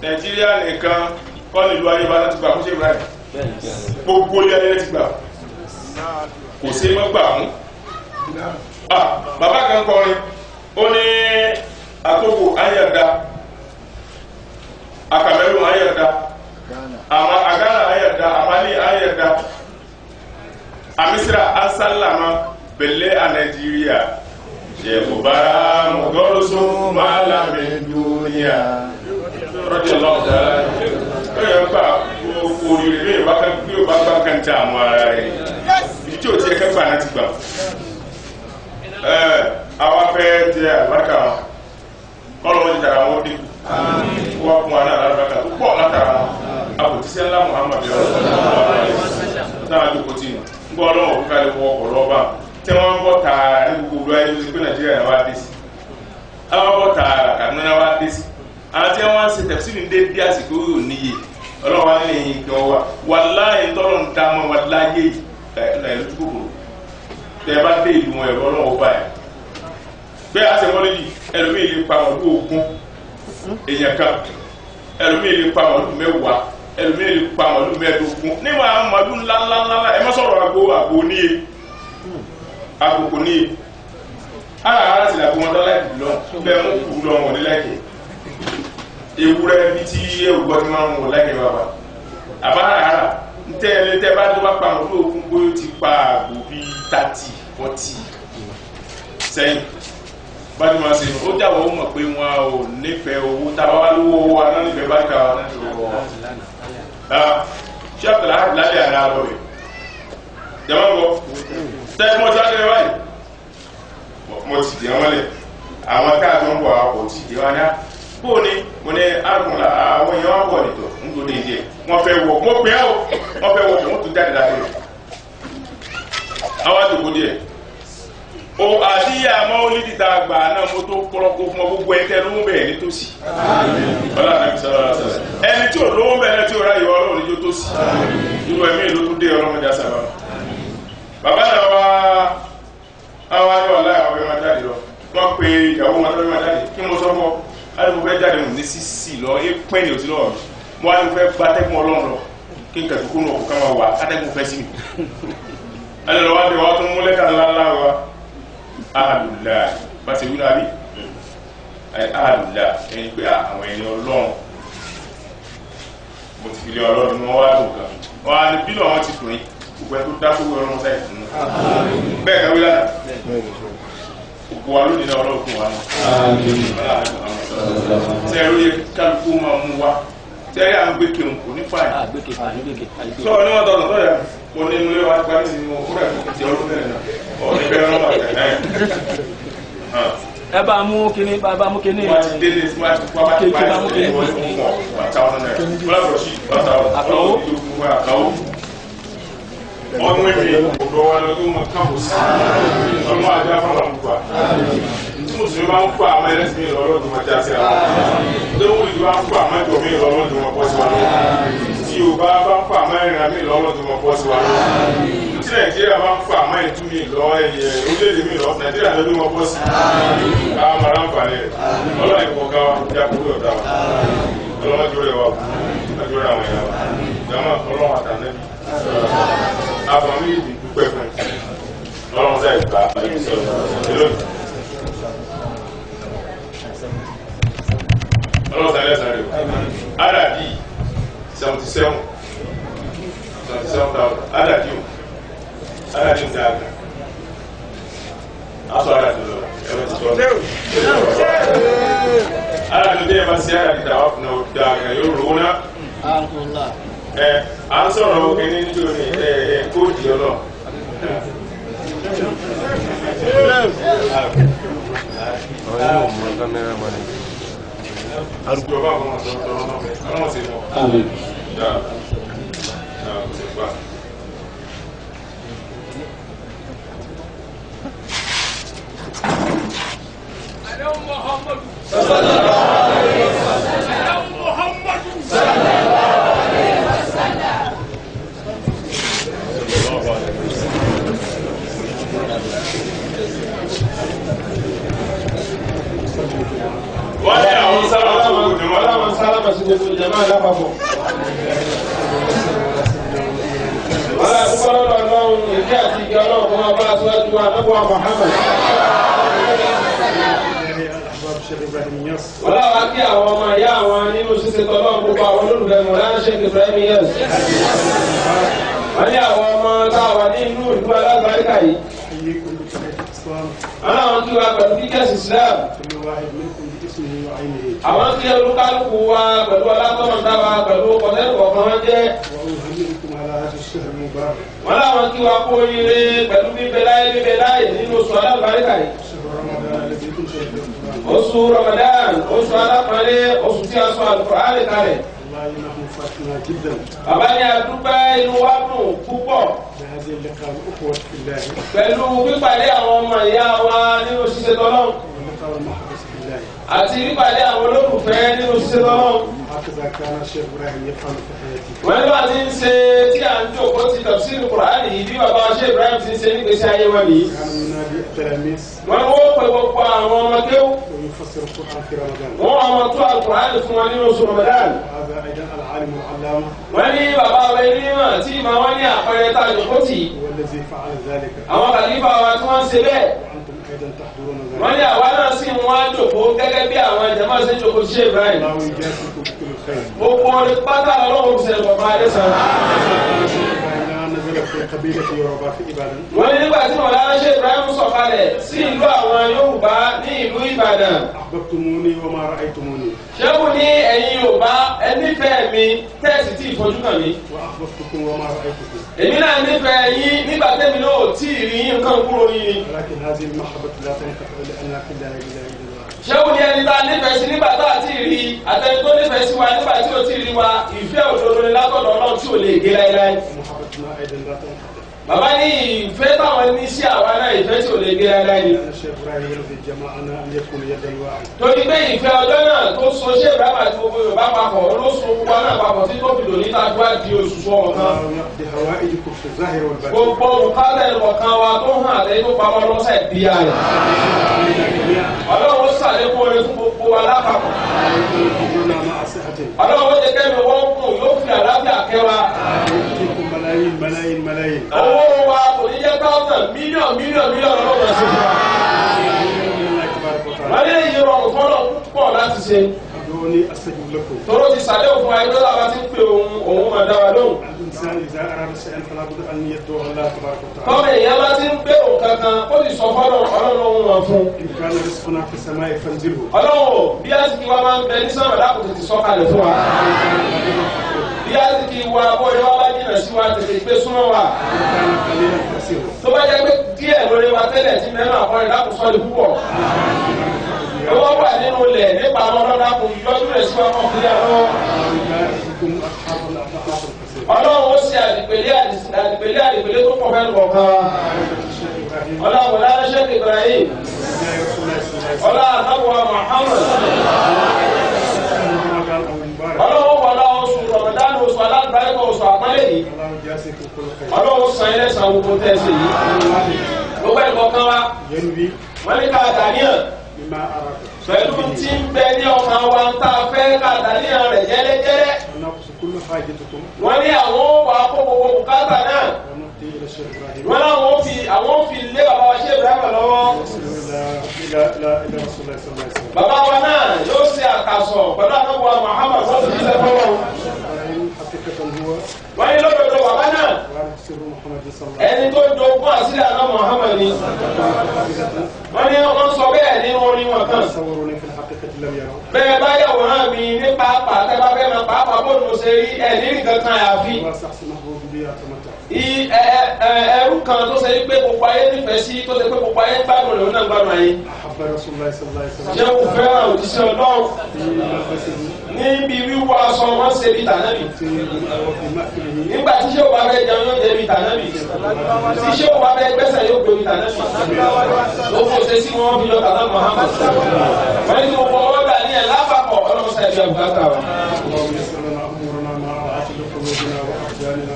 Nàìjíríà nìkan kọ́ nílùú ayé bá láti gbà kó ṣe Ibrahim gbogbo ilé ayé ti gbà kò sí mọ́ gbà mú bàbá kan kọrin ó ní àtòkò ayẹ̀dá akamẹ́rù ayẹ̀dá agana ayẹ̀dá amali ayẹ̀dá amisira asalama bẹ̀lẹ́ a Nàìjíríà yẹ̀kùbára mọ̀gọ́rọ̀sọ máàlámi dúníà rọ́jọ́ lọ́wọ́ ẹ̀yọ́ gbà oríire bí ó bá gbá kẹta àwọn ara rẹ̀ bí tí ó ti ẹ̀kẹ́ gbà náà ti gbà àwọn afẹ́ jẹ́ àlùbáríkà wọn ọlọ́wọ́ ti tàrà wọn dínkù wọ́n fún wa náà àlùbáríkà tó pọ̀ látara wọn àbòtíṣẹ́ ńlá Muhammad náà jókòó tì nù ń gbọ́ ọlọ́wọ́ fún kálí wọ ọ̀pọ̀ lọ́ba tí wọ́n ń bọ̀ tààrà ní gbogbo olú ayé tó ti pé Nàìjíríà náà wá dé sí àwọn bọ̀ tààrà Kaduna náà wá dé sí àwọn tí wọ́n ń ṣe tẹ̀síìnì dé bí àsìkò yóò níye ọlọ́wọ́ á ní ẹ̀yìn gan wa wàláyé tọ́lọ̀ ń dá mọ́ wàláyé lójú kòkòrò tẹ́ bá dé ìlú wọn ẹ̀rọ ọlọ́wọ́ báyìí bẹ́ẹ̀ àti ẹ̀mọ́lẹ́jì ẹlòmíì lè pa ọdún ogun èèyàn kan ẹlòmíì lè pa ọdún mẹ́wàá ẹlòmíì lè pa ọdún mẹ́ẹ̀ẹ́dógún níwọ̀n àwọn ọdún ńláńláńlá ẹ má sọ̀rọ̀ àgbo níye àgùkù níye ara sì làgbo wọn tó láìpù lọ bẹ́ẹ̀ mú kú lọ wọn ní láìpẹ́ ewúrẹ́ bí tí ewúgbọ́ tí wọ́n ń wọ láìpẹ́ bàbá àbára ntẹ́ bá tó bá pa ọdún ogun bóyá ti pa àgbo bíi 30-40 sẹ́yìn bájú máa ṣe ó jáwọ́ ó mọ̀ pé wọn ò nífẹ̀ẹ́ owó tábà wá lówó owó aná nífẹ̀ẹ́ bá ká wọn láti owó wọn. ṣé àtàlà àbílálẹ̀ àná lọ rẹ̀ jẹ́wọ́n bọ̀ tẹ́lẹ̀ mọ́ tí wọ́n tẹ́lẹ̀ báyìí mo ti dì wọ́n lẹ̀ àwọn káàtó ń bọ̀ àwọn kò ti dì wọ́n ní bó ni mo ní àrùn àwọn èèyàn wọn bọ̀ nìtọ̀ ń tó dé díẹ̀ wọ́n fẹ́ wọ̀ mo pè é o wọ́n fẹ́ wọ̀ wọ́n tún jáde láti rẹ̀ àwọn àtòkò díẹ̀ o àdíyà mọ́wólídì tá a gbà náà mo tó kọ́lọ́kọ́ fún ọ gbogbo ẹ̀kẹ́ ló ń bẹ̀rẹ̀ nítòsí ẹni tí ò lówó bẹ̀rẹ̀ tí ò ráyè ọlọ́run níjó tó sí irú ẹ̀mí ìlú tó dé ọlọ́mọdé àṣàbà bàbá náà wá àwọn ayọ̀ aláìwọ̀ fẹ́ máa jáde lọ wọ́n pe ìyàwó wọn fẹ́ máa jáde kí mo sọ fọ́ àdìmọ̀ fẹ́ jáde mọ̀ ní sísì lọ é pẹ́ ní òsì lọ́wọ́ mo wá ní fẹ́ gba atẹ́gùn ọlọ́run lọ kí n kẹ̀kọ́ kúrò ọkọ̀ ká máa wà atẹ́gùn fẹ́ sí mi ẹni lọ́wọ́ adé wa tó mú lẹ́tà ńláńlá wa àlùlá bá ti wí lábí àlùlá ẹni pé àwọn ẹni ọlọ́run mo ti fi lé ọlọ́run ní wọ́n wá dùn kan wọ́n á ní bí lọ́wọ́ ti dùn yín gbogbo ẹ tó dá sówó ọlọ́run sáì fún un bẹ́ẹ̀ kan wí lánàá gbogbo wa lónìí náà ọlọ́run fún wa ní ṣe ẹ̀rọ yẹ kálukú máa mú wa ṣe ẹ̀rí àwọn gbé kéwòn kò ní fàáyì sọ ní wọ́n tọ̀tọ̀ tó yẹ mo ní ilé wa gba ní ìsinmi òkúrò ẹ̀fọ́ ti ọdún mẹ́rin náà ọ̀rẹ́ bẹ́ẹ̀ rán bàtà náà ẹ bá mú kíní bá mú kíní wọ́n ti délé tí wọ́n ti kó abá ti pa ẹ̀ ẹ̀ wọ́n ti mú bàtà ọ̀nà náà wọ́n lọ́dọ̀ sí bàtà àkàwọ́ àkàwọ́ ọdún èmi ọ̀dọ́ wa lọ tó mọ káàbọ̀ sí ọmọ àjá fún àwọn àmúgbà tí mùsùlùmí bá ń kó àmọ́ ẹlẹ́sìn mi lọ́rọ́ tó máa já sí àwọn tó wù ìdí bá ń kó àmọ́ ẹjọ́ mi lọ́rọ́ tó máa pọ̀ sí wa tí Yorùbá bá ń kó àmọ́ ìrìnà mi lọ́rọ́ tó máa pọ̀ sí wa tí Nàìjíríà bá ń kó àmọ́ ìtú mi lọ ẹ̀yẹ orílẹ̀-èdè mi lọ Nàìjíríà ló máa pọ̀ sí àwọn ará ń falẹ̀ ọlọ́run ìkọ̀ọ̀ká wa já kúrò ọ̀dà wa ọlọ́run àjọyọ̀ wa àjọyọ̀ àwọn ẹ̀yà wa ìjọba ọlọ́run àtàlẹ́bí àwọn méjì dúpẹ́ fún ọlọ́run sáà ìgbà ọlọ́run sáà lẹ́sàn rẹ̀ adàdí 77,000 adàdí o adàdí ń dáadáa aṣọ adàdí lọ ẹ̀rọ ti tọ́ adàdí dé ẹ̀ma sí adàdí dáwà fún dáadáa yóò rò ó ná à ń sọ̀rọ̀ òkè ní nítorí kóòdì ọlọ́ arúgbó bá wọn sọ̀rọ̀ ọmọ sí mọ́ Muhammadu sallallahu alaihi wasallam. gbogbo ìjọba alápapọ̀. wọ́n á dúpọ́ lọ́dọ̀ ọlọ́run ìdí àti ìgbà ọlọ́run kó máa bá aṣáájú wa lọ́wọ́ Muhammad. wọ́n láwa kí àwọn ọmọ ìyá àwọn nínú ṣíṣe tọ́lọ́run gbogbo àwọn olólùfẹ́ Mọ̀lánà Sheikh Ibrahim Niass. wọ́n ní àwọn ọmọ táwa ní inú ìlú alágbàríkà yìí. wọ́n láwọn kí wa pẹ̀lú kíkẹ́sì Islam. àwọn kí olúkálùkù wa pẹ̀lú alátọ́mọ̀dáwa pẹ̀lú kọ̀tẹ́lù kọ̀ọ̀kan wọn jẹ́. wọ́n láwọn kí wa kó oríire pẹ̀lú bíbẹ̀ láyé nínú oṣù alágbàríkà yìí. oṣù Ramadan oṣù alápàlẹ́ oṣù tí a sọ Al-Qur'an kalẹ̀. bàbá ní adúpẹ́ inú wa dùn púpọ̀ pẹ̀lú pípàdé àwọn ọmọ ìyá wa nínú ṣíṣe tọ́lọ́run àti pípàdé àwọn olólùfẹ́ nínú ṣíṣe tọ́lọ́run. wọ́n ní bá ti ń ṣe tí à ń jókòó ti tafsir Qur'ani yìí bí bàbá Sheikh Ibrahim ti ń ṣe nígbèsí ayé wọn nìyí. wọ́n ní wọ́n pè gbogbo àwọn ọmọ kéwù. wọ́n àwọn tó Al-Qur'ani fún wọn nínú oṣù Ramadan. wọ́n ní bàbá rẹ̀ níwọ̀n tí màá wọ́n ní àpẹẹrẹ tá a jòkó tì. àwọn kàlífà wa tí wọ́n ń ṣe bẹ́ẹ̀. wọ́n ní àwa náà sì ń wá jòkó gẹ́gẹ́ bí àwọn jàmáà ṣe jòkó sí Sheikh Ibrahim. gbogbo orin pátá ọlọ́run ṣe bàbá adé sàn. wọ́n ní nígbà tí Mọ̀lánà Sheikh Ibrahim sọ̀kalẹ̀ sí ìlú àwọn Yorùbá ní ìlú Ìbàdàn. ṣẹ́kù ní ẹ̀yin Yorùbá ẹ nífẹ̀ẹ́ mi tẹ́ẹ̀sì tí ìfojú kàn mí. èmi náà nífẹ̀ẹ́ yín nígbà tẹ́mi náà ò tí ì rí yín nǹkan kúrò yín ni. ṣẹ́kù ní ẹni tá a nífẹ̀ẹ́ sí nígbà tá a ti rí àtẹni tó nífẹ̀ẹ́ sí wa nígbà tí ò tí ì rí wa ìfẹ́ òdodo ni látọ̀dọ̀ Ọlọ́run tí ò lè gé láéláé. bàbá ní ìfẹ́ táwọn ní sí àwa náà ìfẹ́ tí ò lè gé láéláé ni. torí pé ìfẹ́ ọjọ́ náà tó so Sheikh Ibrahim àti gbogbo Yorùbá papọ̀ ló so gbogbo náà papọ̀ tí tó fi lò ní tájúwá di oṣù sọ̀rọ̀ kan. gbogbo olùkálẹ̀ ọ̀kan wa tó hàn àtẹ́yìn tó pamọ́ lọ́sẹ̀ díà rẹ̀. Ọlọ́run ṣàlékún oore fún gbogbo wa lápapọ̀. Ọlọ́run jẹ́ kẹ́mi wọ́n kùn yóò fi àlàáfíà kẹwa. owó wa kò ní jẹ́ káwọn mílíọ̀nù lọ́wọ́ sí fún wa. wọ́n lé iye rọrùn fọ́lọ̀ púpọ̀ láti ṣe. tóró ti ṣàdéhùn fún wa ẹgbẹ́ láwa ti ń pè òun máa dá wa lóhùn. tọ́lá èèyàn bá ti ń gbèrò kankan ó ti sọ fọ́lọ̀ Ọlọ́run òun wà fún. Ọlọ́run bí àsìkí wa máa ń bẹ ní sọ́nà lákòó tètè sọ́kalẹ̀ fún wa. bí àsìkí wa bóyá wá bá jìnà sí wa tètè gbé súnmọ́ wa. tó bá jẹ́ pé díẹ̀ lórí wa tẹ́lẹ̀ tí mẹ́nu àkọrin lákòóso ní púpọ̀. owó wà nínú ilẹ̀ nípa ọlọ́dà kò yọjú rẹ̀ sí wa kọ́ fún yàrá lọ́wọ́. Ọlọ́run ó ṣe àdìpèlé tó pọ̀ fẹ́ẹ́ lọ̀kan. Ọlọ́run Mọ̀lánà Sheikh Ibrahim. Ọlọ́run àtàwọn Muhammad. Ọlọ́run wọlá oṣù Ramadan oṣù alágbàáyé oṣù àpọ́nlé yìí. Ọlọ́run san ilé san gbogbo tẹ́sí yìí. Gbogbo ẹ̀kọ́ kan wá. Wọ́n ní ká dàníyàn. Pẹ̀lú tí ń bẹ ní ọkàn wa ń tá a fẹ́ ká dàníyàn rẹ̀ jẹ́lẹ́jẹ́lẹ́. wọ́n ní àwọn wà kó gbogbo bùkátà náà. wọ́n láwọn fi lé bàbá wa Sheikh Ibrahim lọ́wọ́. bàbá wa náà yóò ṣe àkàsọ̀ pẹ̀lú àtọ́gbọ̀ Muhammad sọ́dún ní sẹ́fọ́wọ́. wọ́n ní lọ́dọ̀dọ̀ bàbá náà ẹni tó jogún àṣírí àná Muhammad ni. wọ́n ní wọ́n sọ bẹ́ẹ̀ nínú orin wọn kan. bẹ́ẹ̀ bá yàwòrán mi ní pàápàá tẹ́ bá fẹ́ máa pàápàá bó ni mo ṣe rí ẹ̀ ní nǹkan kan àyàfi. ẹrú kan tó ṣe pé gbogbo ayé nífẹ̀ẹ́ sí tó ṣe pé gbogbo ayé gbádùn rẹ̀ ó náà gbádùn ayé. jẹ́ kó fẹ́ràn òjíṣẹ́ Ọlọ́run níbi wíwọ aṣọ wọn ṣe bí tànábì. nígbà tí ṣé o bá fẹ́ jẹun yóò jẹ bí tànábì. tí ṣé o bá fẹ́ gbẹ́sẹ̀ yóò gbé bí tànábì. ó kò ṣe sí wọn fi lọ tàná Muhammad. wọ́n ní gbogbo ọwọ́ dà ní ẹ̀ lápapọ̀ ọlọ́run ṣàbí àbùkátà wa.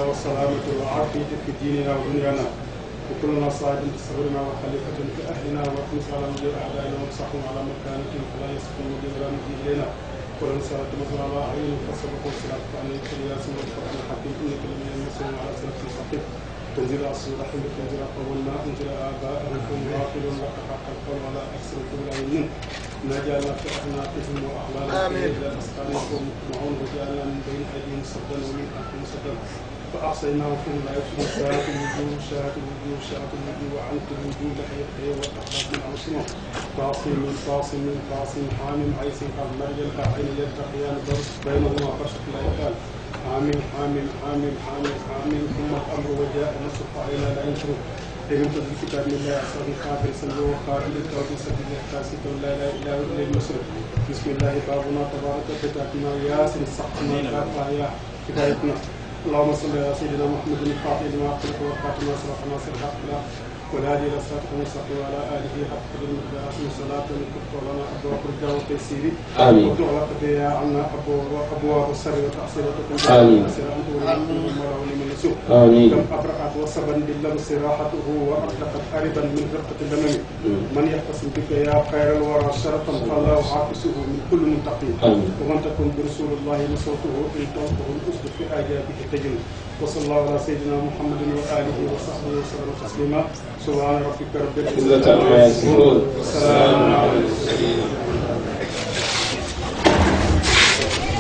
والسلامة والعافية في ديننا ودنيانا وكلنا صاعد بصبرنا وخليفة في أهلنا واحمس على مدير أعدائنا وانصحهم على مكانتهم فلا يسكن مدير ولا مدير إلينا ولن سألت مثل على عين فسبقوا الصراط فأنيت الياسين والقرآن الحكيم إنك لمن المسلمين على صراط مستقيم تنزيل عصر رحمة تنزيل قول ما أنزل آباءهم هم غافلون لك حق القول ولا أكثر كل عين ما جعلنا في أعناقهم وأحلالهم إلى أسقانهم معون وجعلنا من بين أيديهم سدا ومن خلفهم سدا فأحصيناه فهم لا يبصرون شاة الوجوه شاة الوجوه شاة الوجوه وعنت الوجوه لحي الحي والأخلاق من عوصمه فاصم فاصم فاصم حامم عيس مرج الكعين يلتقيان بينهما فرشة لا يقال حامل حامل حامل حامل حامل ثم الأمر وجاء نصر فعينا لا ينشر لمن تدل كتاب من الله أسرع الخافر سلوه وقابل التوبة سبيل الكاسي لا إله إلا هو إليه المصير بسم الله بابنا تبارك وتعالى ياسين صحنا كافايا كتابنا اللهم صل على سيدنا محمد الفاتح لما أقلق والخاتم وصرف ناصر الحق له والهادي إلى صراطك المستقيم وعلى آله حق قدر المقدار صلاة تكف لنا أبواب الرجاء والتيسير آمين وتغلق بها عنا أبواب السر والتعصير وتكون آمين أنت ولمن المولى ولمن يسوع آمين كم أبرقت وصبا باللمس راحته وأطلقت أربا من فرقة اللمم من يقتسم بك يا خير الورى شرطا فالله عاكسه من كل منتقم ومن تكون برسول الله نصرته إن تنقه الأسد في آجابه تجن وصلى الله على سيدنا محمد وآله وصحبه وسلم تسليما سبحان ربك رب العزة عما يصفون وسلام على المرسلين